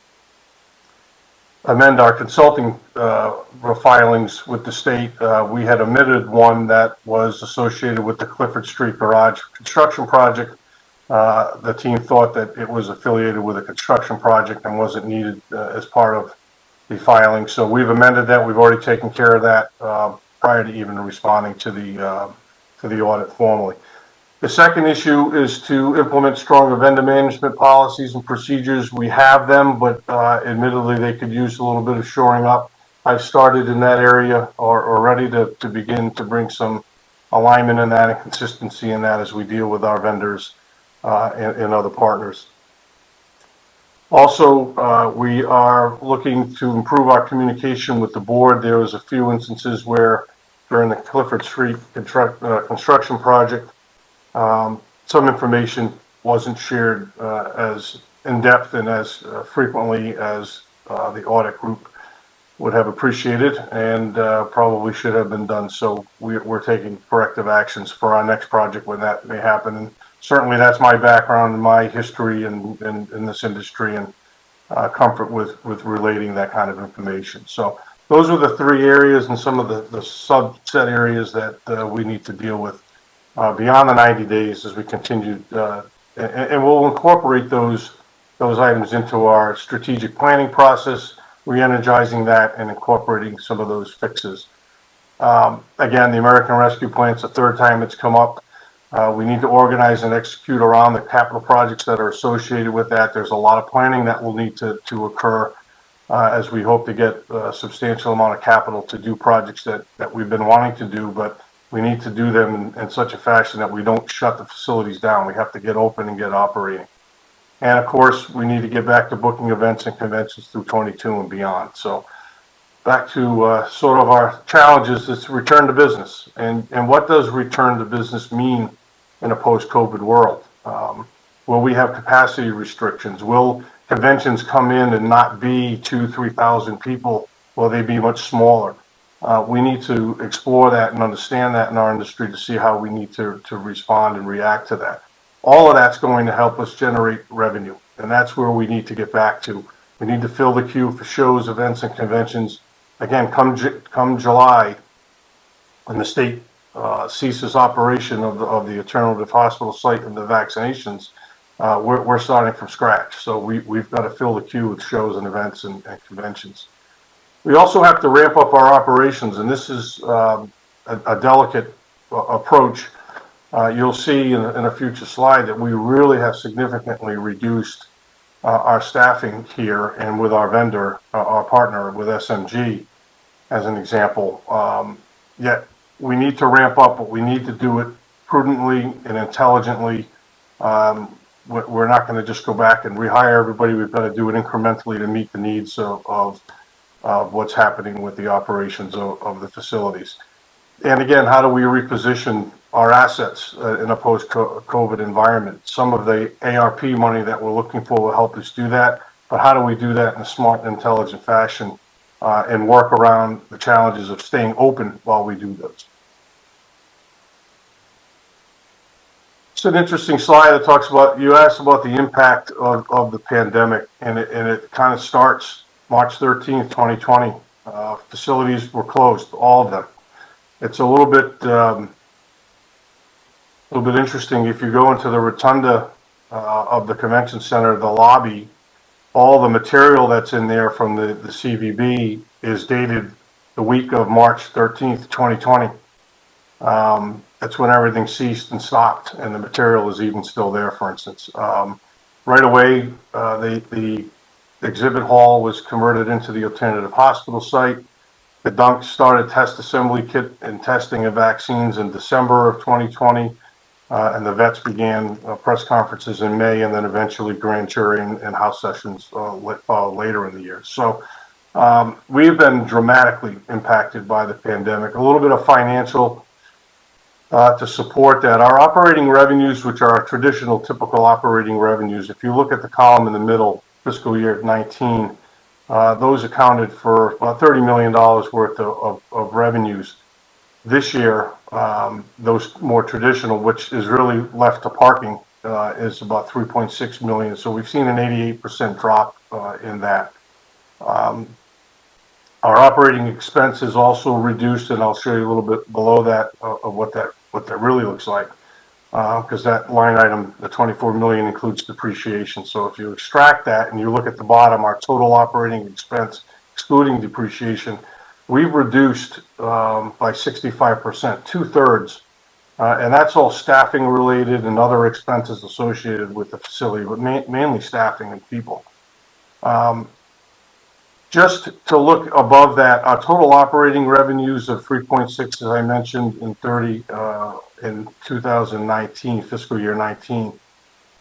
S3: amend our consulting filings with the state. We had omitted one that was associated with the Clifford Street Garage construction project. The team thought that it was affiliated with a construction project and wasn't needed as part of the filing. So we've amended that. We've already taken care of that prior to even responding to the audit formally. The second issue is to implement stronger vendor management policies and procedures. We have them, but admittedly, they could use a little bit of shoring up. I've started in that area or ready to begin to bring some alignment in that and consistency in that as we deal with our vendors and other partners. Also, we are looking to improve our communication with the board. There was a few instances where during the Clifford Street construction project, some information wasn't shared as in depth and as frequently as the audit group would have appreciated, and probably should have been done. So we're taking corrective actions for our next project when that may happen. And certainly that's my background and my history in this industry, and comfort with relating that kind of information. So those are the three areas and some of the subset areas that we need to deal with beyond the 90 days as we continue, and we'll incorporate those items into our strategic planning process, re-energizing that and incorporating some of those fixes. Again, the American Rescue Plan, it's the third time it's come up. We need to organize and execute around the capital projects that are associated with that. There's a lot of planning that will need to occur as we hope to get a substantial amount of capital to do projects that we've been wanting to do, but we need to do them in such a fashion that we don't shut the facilities down. We have to get open and get operating. And of course, we need to get back to booking events and conventions through 22 and beyond. So back to sort of our challenges is return to business. And what does return to business mean in a post-COVID world? Will we have capacity restrictions? Will conventions come in and not be 2,000 to 3,000 people? Will they be much smaller? We need to explore that and understand that in our industry to see how we need to respond and react to that. All of that's going to help us generate revenue, and that's where we need to get back to. We need to fill the queue for shows, events, and conventions. Again, come July, when the state ceases operation of the alternative hospital site and the vaccinations, we're starting from scratch. So we've got to fill the queue with shows and events and conventions. We also have to ramp up our operations, and this is a delicate approach. You'll see in a future slide that we really have significantly reduced our staffing here, and with our vendor, our partner with SMG, as an example. Yet we need to ramp up, but we need to do it prudently and intelligently. We're not going to just go back and rehire everybody. We've got to do it incrementally to meet the needs of what's happening with the operations of the facilities. And again, how do we reposition our assets in a post-COVID environment? Some of the ARP money that we're looking for will help us do that, but how do we do that in a smart and intelligent fashion and work around the challenges of staying open while we do those? It's an interesting slide that talks about, you asked about the impact of the pandemic, and it kind of starts March 13th, 2020. Facilities were closed, all of them. It's a little bit interesting. If you go into the rotunda of the convention center, the lobby, all the material that's in there from the CVB is dated the week of March 13th, 2020. That's when everything ceased and stopped, and the material is even still there, for instance. Right away, the exhibit hall was converted into the alternative hospital site. The Dunk started test assembly kit and testing of vaccines in December of 2020, and the vets began press conferences in May, and then eventually grand jury and house sessions followed later in the year. So we've been dramatically impacted by the pandemic. A little bit of financial to support that. Our operating revenues, which are our traditional, typical operating revenues, if you look at the column in the middle, fiscal year 19. Those accounted for about $30 million worth of revenues. This year, those more traditional, which is really left to parking, is about 3.6 million. So we've seen an 88% drop in that. Our operating expenses also reduced, and I'll show you a little bit below that of what that really looks like, because that line item, the 24 million, includes depreciation. So if you extract that and you look at the bottom, our total operating expense, excluding depreciation, we've reduced by 65%, 2/3, and that's all staffing related and other expenses associated with the facility, but mainly staffing and people. Just to look above that, our total operating revenues of 3.6, as I mentioned, in 2019, fiscal year 19.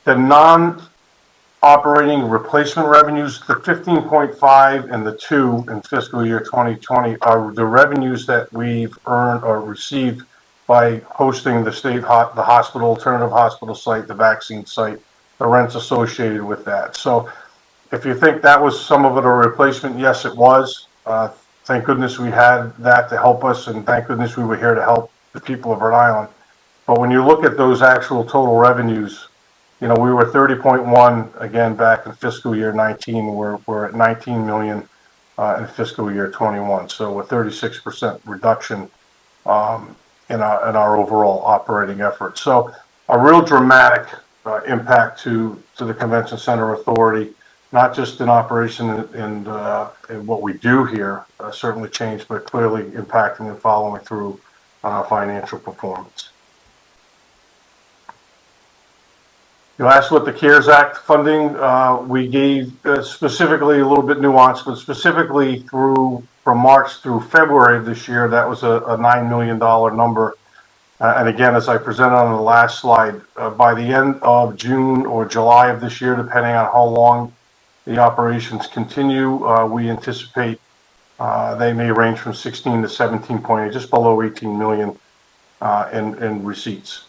S3: The non-operating replacement revenues, the 15.5 and the 2 in fiscal year 2020 are the revenues that we've earned or received by hosting the the hospital, alternative hospital site, the vaccine site, the rents associated with that. So if you think that was some of it a replacement, yes, it was. Thank goodness we had that to help us, and thank goodness we were here to help the people of Rhode Island. But when you look at those actual total revenues, you know, we were 30.1 again back in fiscal year 19. We're at 19 million in fiscal year 21. So a 36% reduction in our overall operating efforts. So a real dramatic impact to the Convention Center Authority. Not just in operation and what we do here certainly changed, but clearly impacting and following through on our financial performance. You asked what the CARES Act funding we gave, specifically a little bit nuanced, but specifically from March through February of this year, that was a $9 million number. And again, as I presented on the last slide, by the end of June or July of this year, depending on how long the operations continue, we anticipate they may range from 16 to 17.8, just below 18 million in receipts.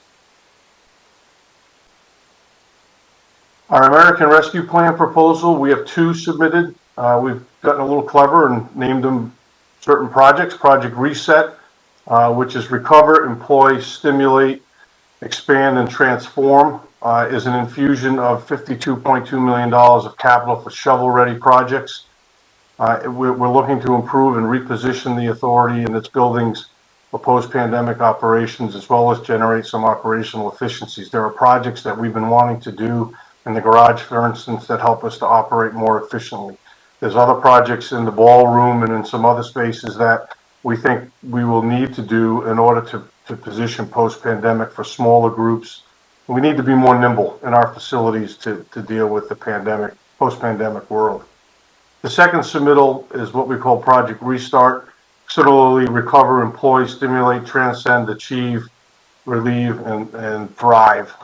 S3: Our American Rescue Plan proposal, we have 2 submitted. We've gotten a little clever and named them certain projects. Project Reset, which is recover, employ, stimulate, expand, and transform. Is an infusion of $52.2 million of capital for shovel-ready projects. We're looking to improve and reposition the authority and its buildings for post-pandemic operations, as well as generate some operational efficiencies. There are projects that we've been wanting to do in the garage, for instance, that help us to operate more efficiently. There's other projects in the ballroom and in some other spaces that we think we will need to do in order to position post-pandemic for smaller groups. We need to be more nimble in our facilities to deal with the pandemic, post-pandemic world. The second submittal is what we call Project Restart. Similarly, recover, employ, stimulate, transcend, achieve, relieve, and thrive.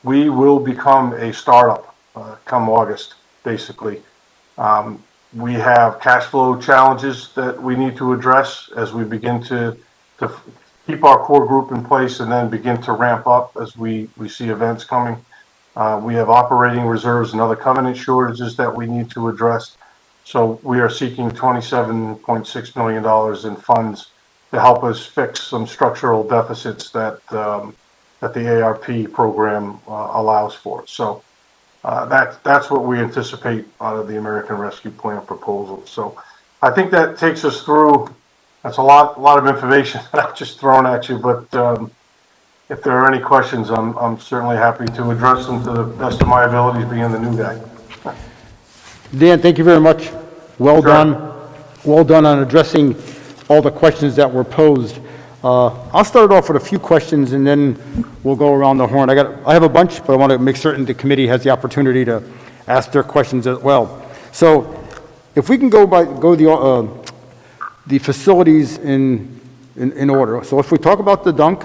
S3: We will become a startup come August, basically. We have cash flow challenges that we need to address as we begin to keep our core group in place and then begin to ramp up as we see events coming. We have operating reserves and other covenant shortages that we need to address. So we are seeking $27.6 million in funds to help us fix some structural deficits that the ARP program allows for. So that's what we anticipate out of the American Rescue Plan proposal. So I think that takes us through. That's a lot of information that I've just thrown at you, but if there are any questions, I'm certainly happy to address them to the best of my abilities, being the new guy.
S4: Dan, thank you very much. Well done. Well done on addressing all the questions that were posed. I'll start off with a few questions and then we'll go around the horn. I have a bunch, but I want to make certain the committee has the opportunity to ask their questions as well. So if we can go the facilities in order. So if we talk about the dunk,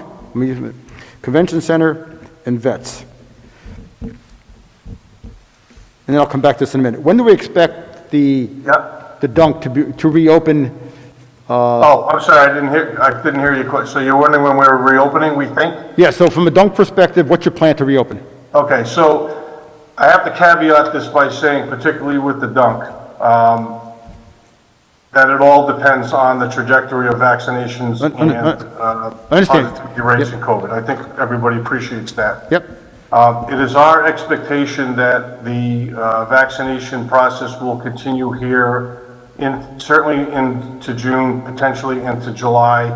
S4: Convention Center, and vets. And then I'll come back to this in a minute. When do we expect the dunk to reopen?
S3: Oh, I'm sorry, I didn't hear you quite. So you're wondering when we're reopening, we think?
S4: Yeah, so from a dunk perspective, what's your plan to reopen?
S3: Okay, so I have to caveat this by saying, particularly with the dunk, that it all depends on the trajectory of vaccinations and
S4: understand.
S3: positivity rates in COVID. I think everybody appreciates that.
S4: Yep.
S3: It is our expectation that the vaccination process will continue here certainly into June, potentially into July,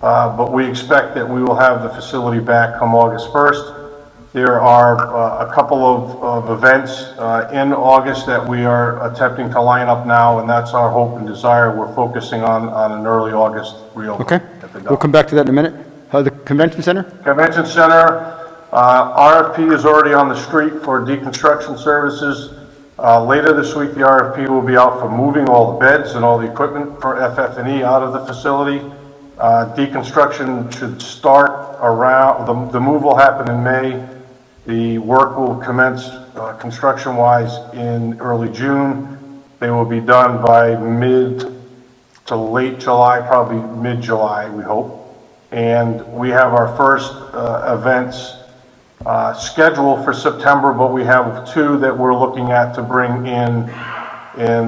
S3: but we expect that we will have the facility back come August 1st. There are a couple of events in August that we are attempting to line up now, and that's our hope and desire. We're focusing on an early August reopening.
S4: Okay. We'll come back to that in a minute. The convention center?
S3: Convention Center, RFP is already on the street for deconstruction services. Later this week, the RFP will be out for moving all the beds and all the equipment for FF&E out of the facility. Deconstruction should start around, the move will happen in May. The work will commence construction-wise in early June. They will be done by mid to late July, probably mid-July, we hope. And we have our first events scheduled for September, but we have 2 that we're looking at to bring in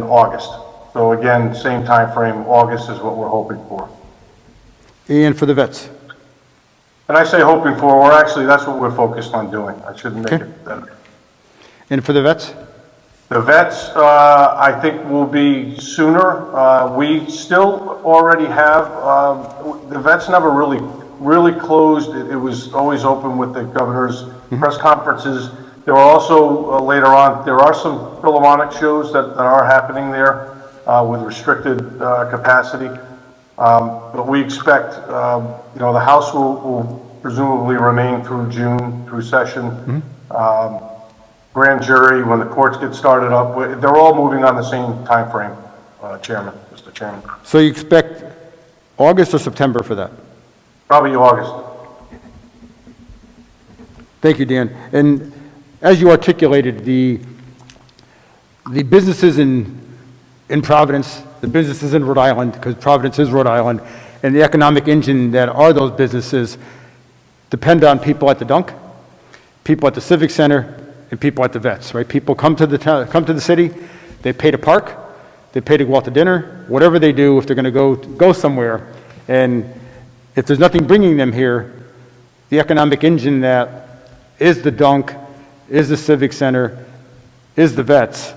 S3: August. So again, same time frame, August is what we're hoping for.
S4: And for the vets?
S3: And I say hoping for, we're actually, that's what we're focused on doing. I shouldn't make it better.
S4: And for the vets?
S3: The vets, I think will be sooner. We still already have, the vets never really closed. It was always open with the governor's press conferences. There are also, later on, there are some Philharmonic shows that are happening there with restricted capacity. But we expect, the House will presumably remain through June, through session. Grand jury, when the courts get started up, they're all moving on the same time frame, Mr. Chairman.
S4: So you expect August or September for that?
S3: Probably August.
S4: Thank you, Dan. And as you articulated, the businesses in Providence, the businesses in Rhode Island, because Providence is Rhode Island, and the economic engine that are those businesses depend on people at the dunk, people at the Civic Center, and people at the vets, right? People come to the city, they pay to park, they pay to go out to dinner, whatever they do if they're going to go somewhere. And if there's nothing bringing them here, the economic engine that is the dunk, is the Civic Center, is the vets,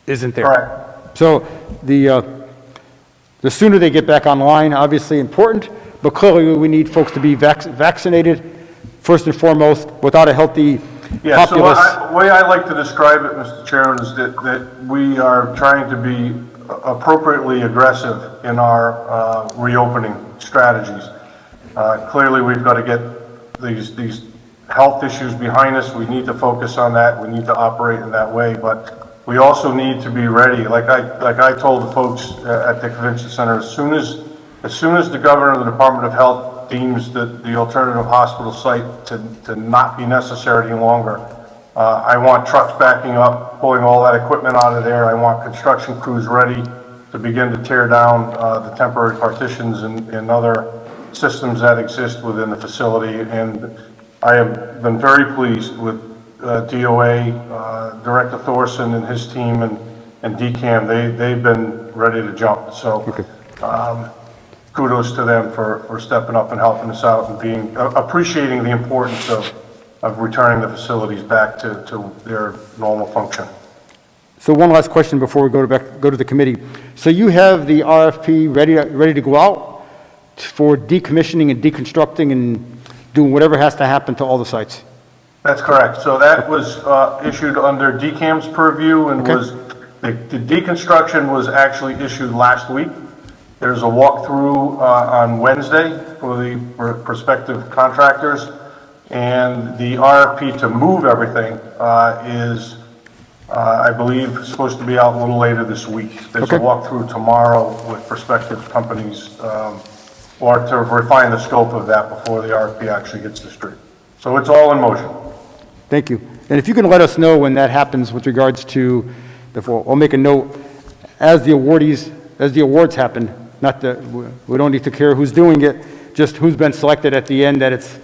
S4: isn't there.
S3: Correct.
S4: So the sooner they get back online, obviously important, but clearly we need folks to be vaccinated first and foremost, without a healthy
S3: Yeah,
S4: populace.
S3: so the way I like to describe it, Mr. Chairman, is that we are trying to be appropriately aggressive in our reopening strategies. Clearly, we've got to get these health issues behind us. We need to focus on that. We need to operate in that way, but we also need to be ready. Like I told the folks at the convention center, as soon as the governor of the Department of Health deems that the alternative hospital site to not be necessary any longer, I want trucks backing up, pulling all that equipment out of there. I want construction crews ready to begin to tear down the temporary partitions and other systems that exist within the facility. And I have been very pleased with DOA, Director Thorson and his team, and DCAM. They've been ready to jump. So kudos to them for stepping up and helping us out and appreciating the importance of returning the facilities back to their normal function.
S4: So one last question before we go to the committee. So you have the RFP ready to go out for decommissioning and deconstructing and doing whatever has to happen to all the sites?
S3: That's correct. So that was issued under DCAM's purview, and was the deconstruction was actually issued last week. There's a walkthrough on Wednesday for the prospective contractors, and the RFP to move everything is, I believe, supposed to be out a little later this week. There's a walkthrough tomorrow with prospective companies, or to refine the scope of that before the RFP actually gets to the street. So it's all in motion.
S4: Thank you. And if you can let us know when that happens with regards to I'll make a note as the awards happen. Not that we don't need to care who's doing it, just who's been selected at the end. That it's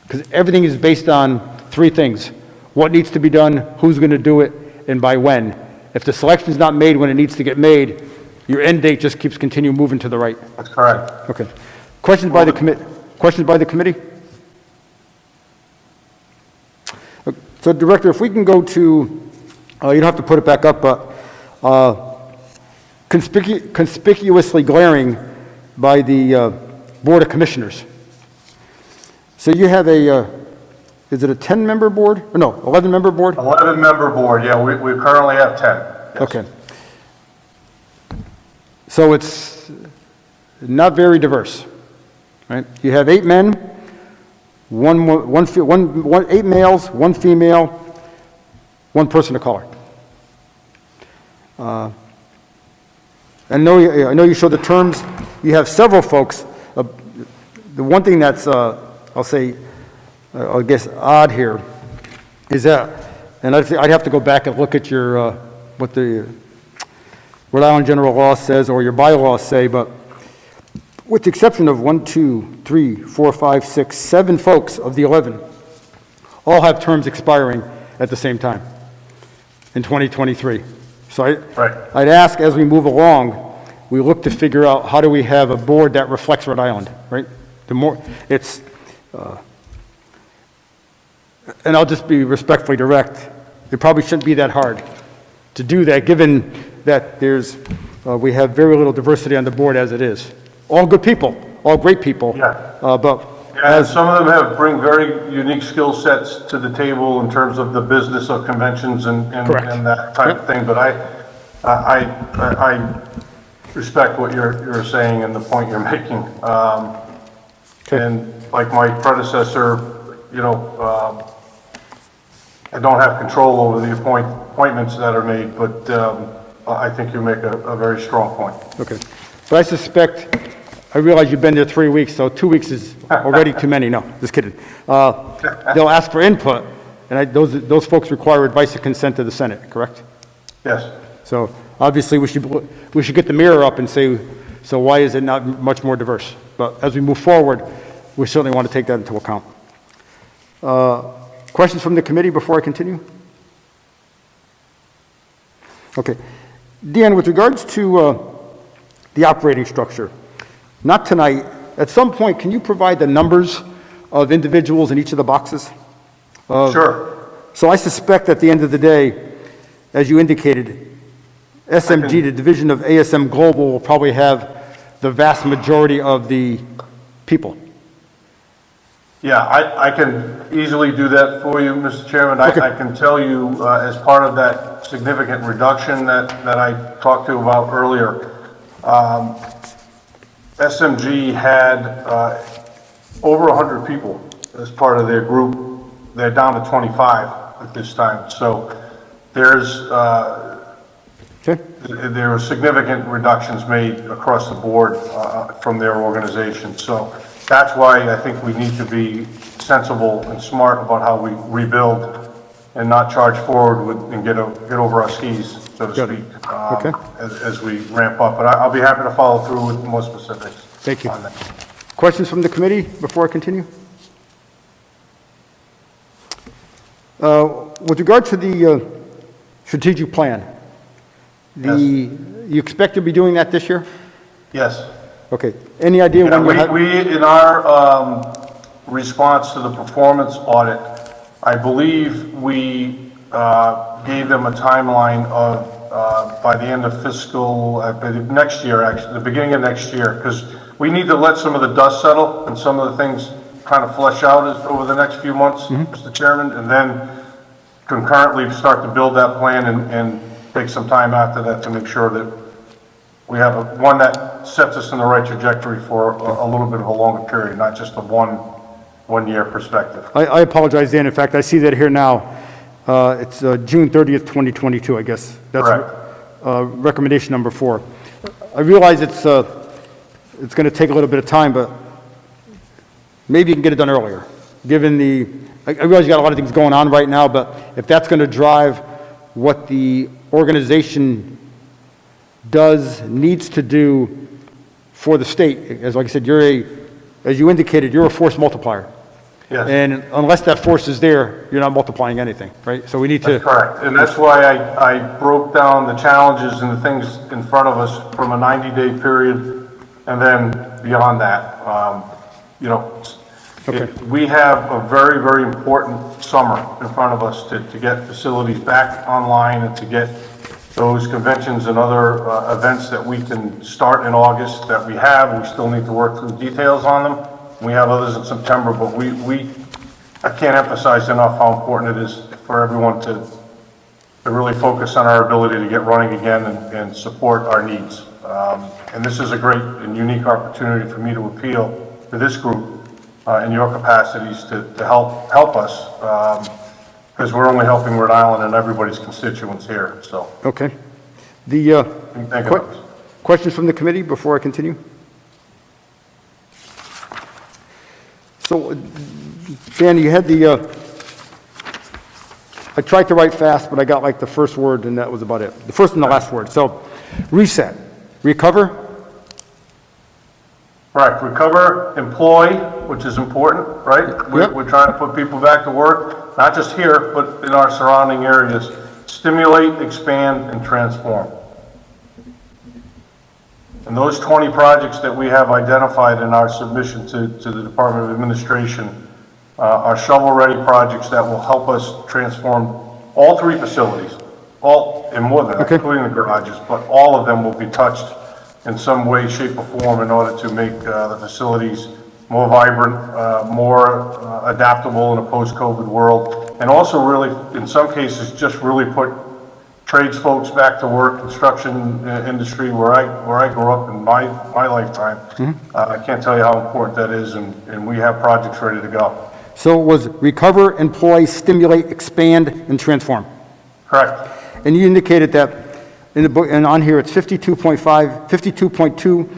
S4: because everything is based on three things: what needs to be done, who's going to do it, and by when. If the selection is not made when it needs to get made, your end date just keeps continuing moving to the right.
S3: That's correct.
S4: Okay. Questions by the committee? So, Director, if we can go to, you don't have to put it back up, but conspicuously glaring by the Board of Commissioners. So you have is it a 10-member board? Or no, 11-member board?
S3: 11-member board, yeah, we currently have 10. Yes.
S4: Okay. So it's not very diverse, right? You have 8 men, 8 males, 1 female, 1 person of color. I know you show the terms. You have several folks. The one thing that's, I'll say, I guess odd here is that, and I'd have to go back and look at your, what the Rhode Island general law says or your bylaws say, but with the exception of 1, 2, 3, 4, 5, 6, 7 folks of the 11, all have terms expiring at the same time in 2023. So I'd ask, as we move along, we look to figure out how do we have a board that reflects Rhode Island, right? The more it's, and I'll just be respectfully direct, it probably shouldn't be that hard to do that, given that we have very little diversity on the board as it is. All good people, all great people.
S3: Yeah.
S4: But
S3: Yeah, and some of them bring very unique skill sets to the table in terms of the business of conventions and
S4: Correct.
S3: and that type of thing. But I respect what you're saying and the point you're making. And like my predecessor, I don't have control over the appointments that are made, but I think you make a very strong point.
S4: okay. But I suspect, I realize you've been there 3 weeks, so 2 weeks is already too many. No, just kidding. They'll ask for input, and those folks require advice and consent to the Senate, correct?
S3: Yes.
S4: So obviously, we should get the mirror up and say, so why is it not much more diverse? But as we move forward, we certainly want to take that into account. Questions from the committee before I continue? Okay. Dan, with regards to the operating structure, not tonight, at some point, can you provide the numbers of individuals in each of the boxes?
S3: Sure.
S4: So I suspect at the end of the day, as you indicated, SMG, the division of ASM Global, will probably have the vast majority of the people.
S3: Yeah, I can easily do that for you, Mr. Chairman.
S4: Okay.
S3: I can tell you, as part of that significant reduction that I talked to you about earlier, SMG had over 100 people as part of their group. They're down to 25 at this time. So there's there were significant reductions made across the board from their organization. So that's why I think we need to be sensible and smart about how we rebuild and not charge forward and get over our skis, so to speak, as we ramp up. But I'll be happy to follow through with more specifics.
S4: Thank you.
S3: On that.
S4: Questions from the committee before I continue? With regard to the strategic plan, you expect to be doing that this year?
S3: Yes.
S4: Okay. Any idea when
S3: We in our response to the performance audit, I believe we gave them a timeline of by the end of fiscal next year, actually, the beginning of next year, because we need to let some of the dust settle and some of the things kind of flesh out over the next few months, Mr. Chairman, and then concurrently start to build that plan and take some time after that to make sure that we have one that sets us in the right trajectory for a little bit of a longer period, not just a one-year perspective.
S4: I apologize, Dan. In fact, I see that here now. It's June 30th, 2022, I guess. That's
S3: Correct.
S4: Recommendation number 4. I realize it's going to take a little bit of time, but maybe you can get it done earlier. I realize you got a lot of things going on right now, but if that's going to drive what the organization needs to do for the state, as like I said, as you indicated, you're a force multiplier.
S3: Yes.
S4: And unless that force is there, you're not multiplying anything, right? So we need to,
S3: That's correct. And that's why I broke down the challenges and the things in front of us from a 90-day period and then beyond that. You know,
S4: Okay.
S3: we have a very, very important summer in front of us to get facilities back online and to get those conventions and other events that we can start in August that we have. We still need to work through details on them. We have others in September, but I can't emphasize enough how important it is for everyone to really focus on our ability to get running again and support our needs. And this is a great and unique opportunity for me to appeal to this group in your capacities to help us, because we're only helping Rhode Island and everybody's constituents here, so.
S4: okay. The,
S3: Thank you.
S4: questions from the committee before I continue? So, Dan, you had I tried to write fast, but I got like the first word and that was about it. The first and the last word. So, reset, recover,
S3: Right, recover, employ, which is important, right?
S4: Yep.
S3: We're trying to put people back to work, not just here, but in our surrounding areas. Stimulate, expand, and transform. And those 20 projects that we have identified in our submission to the Department of Administration are shovel-ready projects that will help us transform all 3 facilities, all, and more than that,
S4: Okay.
S3: including the garages, but all of them will be touched in some way, shape, or form in order to make the facilities more vibrant, more adaptable in a post-COVID world, and also really, in some cases, just really put trades folks back to work, construction industry where I grew up in my lifetime. I can't tell you how important that is, and we have projects ready to go.
S4: So it was recover, employ, stimulate, expand, and transform.
S3: Correct.
S4: And you indicated that in the book, and on here, it's 52.2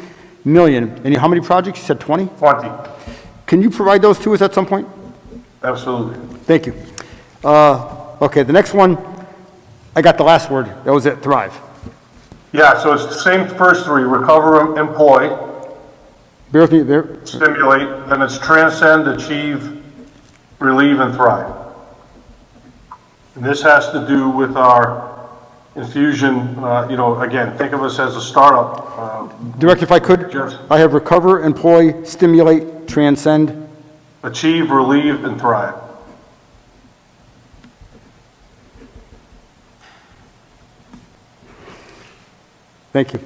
S4: million. And how many projects? You said 20?
S3: 20.
S4: Can you provide those to us at some point?
S3: Absolutely.
S4: Thank you. Okay, the next one, I got the last word. That was it, thrive.
S3: Yeah, so it's the same first 3, recover, employ,
S4: Bear with me, bear.
S3: stimulate, then it's transcend, achieve, relieve, and thrive. And this has to do with our infusion, you know, again, think of us as a startup.
S4: Director, if I could,
S3: Yes.
S4: I have recover, employ, stimulate, transcend.
S3: Achieve, relieve, and thrive.
S4: Thank you.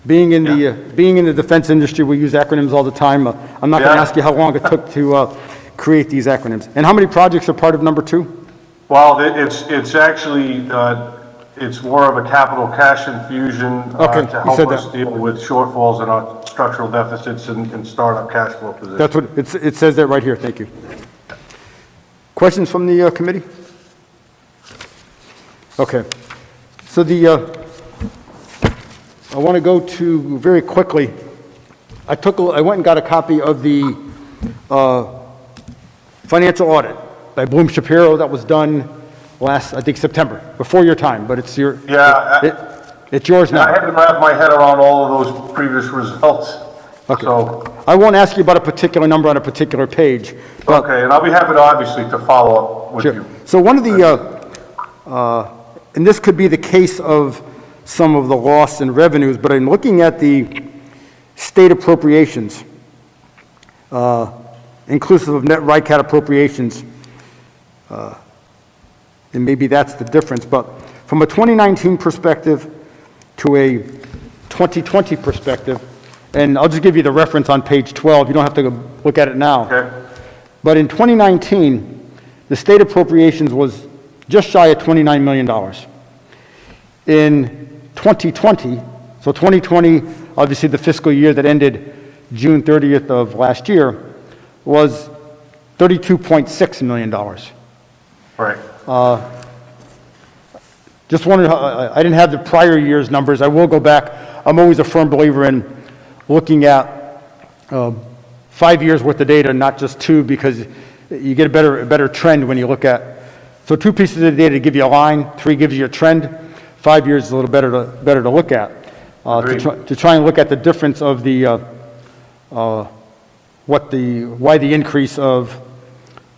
S4: Being in the defense industry, we use acronyms all the time. I'm not going to
S3: Yeah.
S4: ask you how long it took to create these acronyms. And how many projects are part of number 2?
S3: Well, it's actually, it's more of a capital cash infusion
S4: Okay,
S3: to
S4: you
S3: help
S4: said
S3: us
S4: that.
S3: deal with shortfalls in our structural deficits and startup cash flow positions.
S4: That's what, it says that right here. Thank you. Questions from the committee? Okay. So I want to go to, very quickly, I went and got a copy of the financial audit by Bloom Shapiro that was done last, I think, September, before your time, but it's your,
S3: Yeah,
S4: it's yours
S3: I
S4: now.
S3: haven't wrapped my head around all of those previous results.
S4: Okay.
S3: So,
S4: I won't ask you about a particular number on a particular page, but
S3: okay, and I'll be happy to, obviously, to follow up with
S4: sure.
S3: you.
S4: So one of the, and this could be the case of some of the loss in revenues, but I'm looking at the state appropriations, inclusive of net RICAT appropriations, and maybe that's the difference, but from a 2019 perspective to a 2020 perspective, and I'll just give you the reference on page 12, you don't have to go look at it now.
S3: Okay,
S4: But in 2019, the state appropriations was just shy of $29 million. In 2020, so 2020, obviously the fiscal year that ended June 30th of last year, was $32.6 million.
S3: right.
S4: Just wondering, I didn't have the prior year's numbers. I will go back. I'm always a firm believer in looking at 5 years worth of data, not just 2, because you get a better trend when you look at. So 2 pieces of data give you a line, 3 gives you a trend. 5 years is a little better to look at. To try and look at the difference of the why the increase of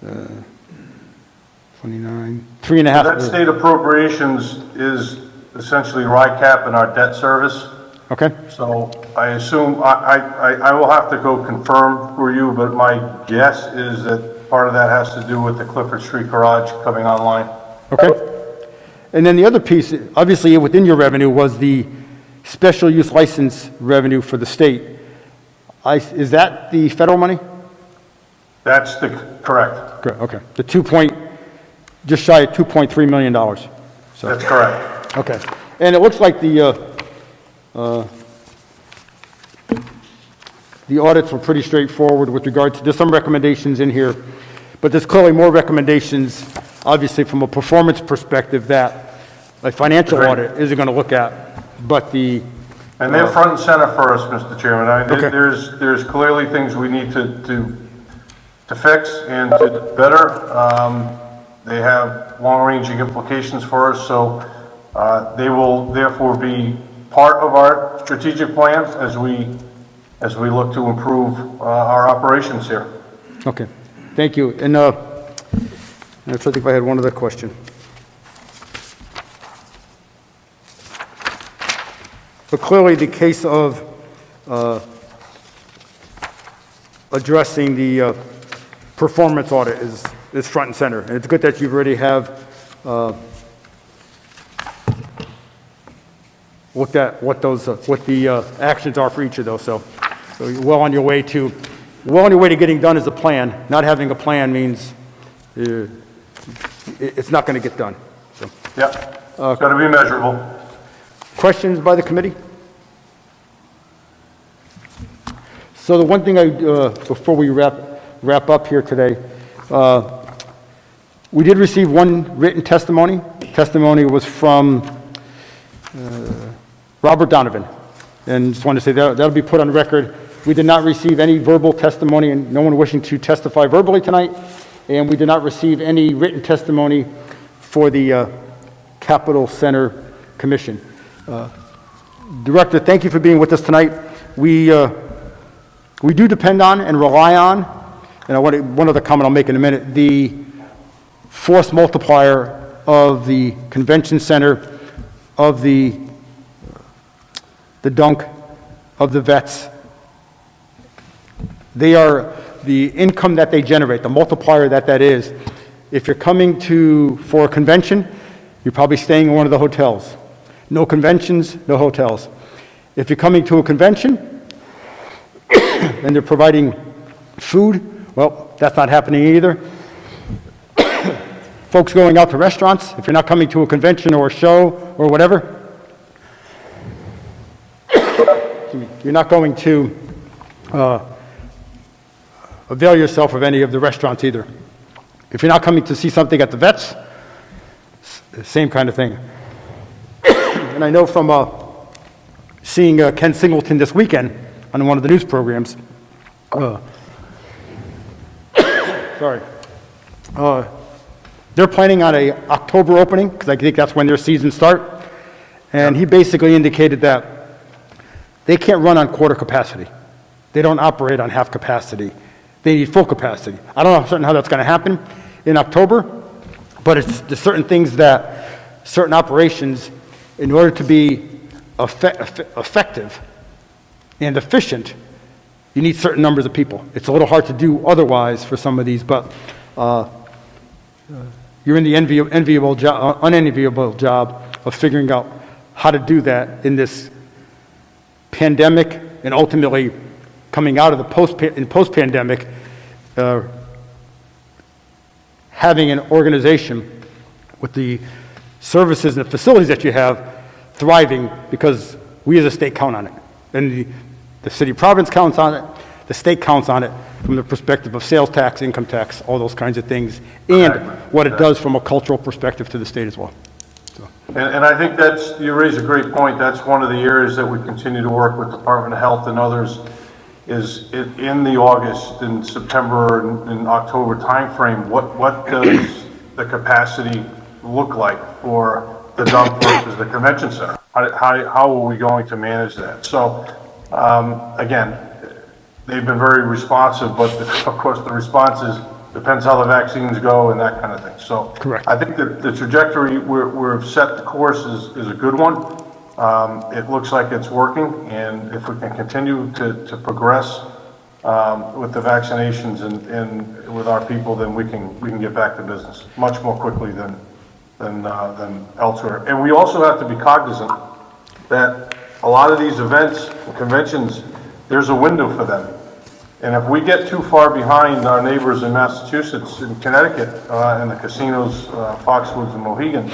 S4: 29, 3.5.
S3: That state appropriations is essentially RICAP and our debt service.
S4: Okay,
S3: So I assume, I will have to go confirm for you, but my guess is that part of that has to do with the Clifford Street garage coming online.
S4: okay. And then the other piece, obviously within your revenue was the special use license revenue for the state. Is that the federal money?
S3: That's correct.
S4: Correct, okay. Just shy of $2.3 million. So,
S3: That's correct.
S4: okay. And it looks like the audits were pretty straightforward with regard to, there's some recommendations in here, but there's clearly more recommendations, obviously from a performance perspective, that a financial
S3: Agreed.
S4: audit isn't going to look at, but the,
S3: And they're front and center for us, Mr. Chairman.
S4: Okay.
S3: There's clearly things we need to fix and to better. They have long-ranging implications for us, so they will therefore be part of our strategic plans as we look to improve our operations here.
S4: okay, thank you. And I'm trying to think if I had one other question. But clearly the case of addressing the performance audit is front and center. And it's good that you already have looked at what the actions are for each of those. So you're well on your way to getting done as a plan. Not having a plan means it's not going to get done. So,
S3: Yep, it's got to be measurable.
S4: questions by the committee? So the one thing before we wrap up here today, we did receive one written testimony. Testimony was from Robert Donovan. And just wanted to say that'll be put on record. We did not receive any verbal testimony, and no one wishing to testify verbally tonight. And we did not receive any written testimony for the Capitol Center Commission. Director, thank you for being with us tonight. We do depend on and rely on, and one other comment I'll make in a minute, the force multiplier of the convention center, of the dunk, of the vets. They are the income that they generate, the multiplier that is. If you're coming for a convention, you're probably staying in one of the hotels. No conventions, no hotels. If you're coming to a convention and they're providing food, well, that's not happening either. Folks going out to restaurants, if you're not coming to a convention or a show or whatever, you're not going to avail yourself of any of the restaurants either. If you're not coming to see something at the vets, same kind of thing. And I know from seeing Ken Singleton this weekend on one of the news programs, they're planning on a October opening, because I think that's when their seasons start. And he basically indicated that they can't run on quarter capacity. They don't operate on half capacity. They need full capacity. I don't know how that's going to happen in October, but there's certain things that certain operations, in order to be effective and efficient, you need certain numbers of people. It's a little hard to do otherwise for some of these, but you're in the unenviable job of figuring out how to do that in this pandemic, and ultimately coming out of the post-pandemic, having an organization with the services and the facilities that you have thriving, because we as a state count on it. And the city of Providence counts on it, the state counts on it from the perspective of sales tax, income tax, all those kinds of things, and what it does from a cultural perspective to the state as well.
S3: And I think you raise a great point. That's one of the areas that we continue to work with Department of Health and others, is in the August and September and October timeframe, what does the capacity look like for the dump versus the convention center? How are we going to manage that? So, again, they've been very responsive, but of course the response is Depends how the vaccines go and that kind of thing. So
S4: Correct.
S3: I think that the trajectory we've set the course is a good one. It looks like it's working, and if we can continue to progress with the vaccinations and with our people, then we can get back to business much more quickly than elsewhere. And we also have to be cognizant that a lot of these events, conventions, there's a window for them. And if we get too far behind our neighbors in Massachusetts and Connecticut, and the casinos, Foxwoods and Mohegan,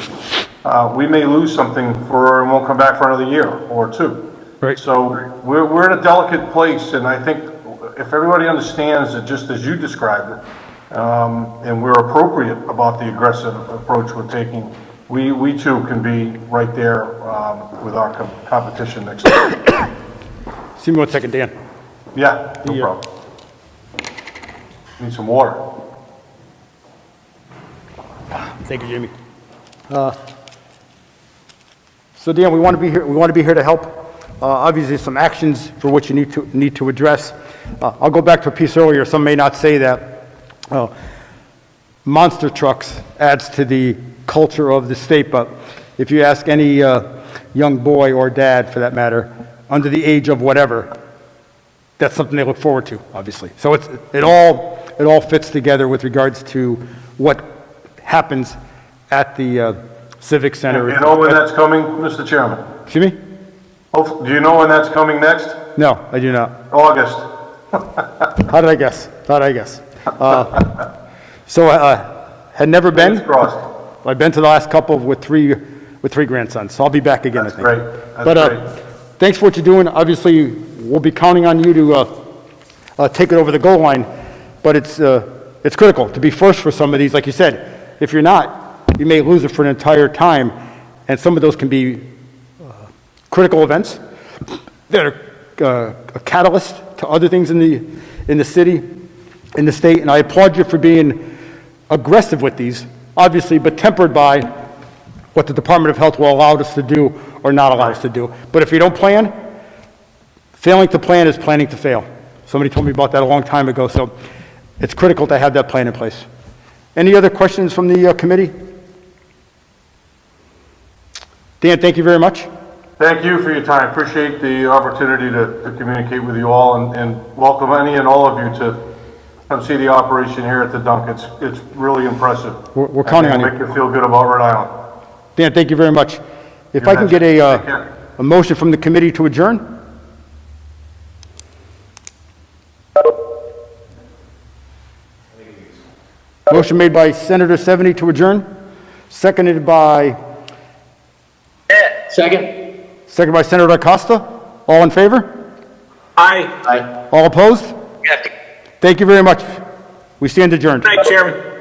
S3: we may lose something and won't come back for another year or two.
S4: Right.
S3: So we're in a delicate place, and I think if everybody understands it just as you described it, and we're appropriate about the aggressive approach we're taking, we too can be right there with our competition next year.
S4: See me 1 second, Dan.
S3: Yeah, no problem. Need some water.
S4: Thank you, Jamie. So Dan, we want to be here. We want to be here to help. Obviously, some actions for which you need to address. I'll go back to a piece earlier. Some may not say that monster trucks adds to the culture of the state, but if you ask any young boy or dad, for that matter, under the age of whatever, that's something they look forward to, obviously. So it all fits together with regards to what happens at the Civic Center.
S3: You know when that's coming, Mr. Chairman?
S4: Excuse me?
S3: Do you know when that's coming next?
S4: No, I do not.
S3: August.
S4: How did I guess? So had never been.
S3: Fingers crossed.
S4: I've been to the last couple with three grandsons, so I'll be back again,
S3: That's
S4: I think.
S3: great. That's great.
S4: Thanks for what you're doing. Obviously, we'll be counting on you to take it over the goal line, but it's critical to be first for some of these. Like you said, if you're not, you may lose it for an entire time, and some of those can be critical events that are a catalyst to other things in the city, in the state, and I applaud you for being aggressive with these, obviously, but tempered by what the Department of Health will allow us to do or not allow us to do. But if you don't plan, failing to plan is planning to fail. Somebody told me about that a long time ago, so it's critical to have that plan in place. Any other questions from the committee? Dan, thank you very much.
S3: Thank you for your time. Appreciate the opportunity to communicate with you all, and welcome any and all of you to come see the operation here at the dunk. It's really impressive.
S4: We're counting on you.
S3: Make you feel good about Rhode Island.
S4: Dan, thank you very much. If I can get
S3: Take care.
S4: a motion from the committee to adjourn? Motion made by Senator 70 to adjourn, seconded by
S6: Second.
S4: by Senator Acosta. All in favor?
S6: Aye.
S4: All opposed? Thank you very much. We stand adjourned.
S6: Good night, Chairman.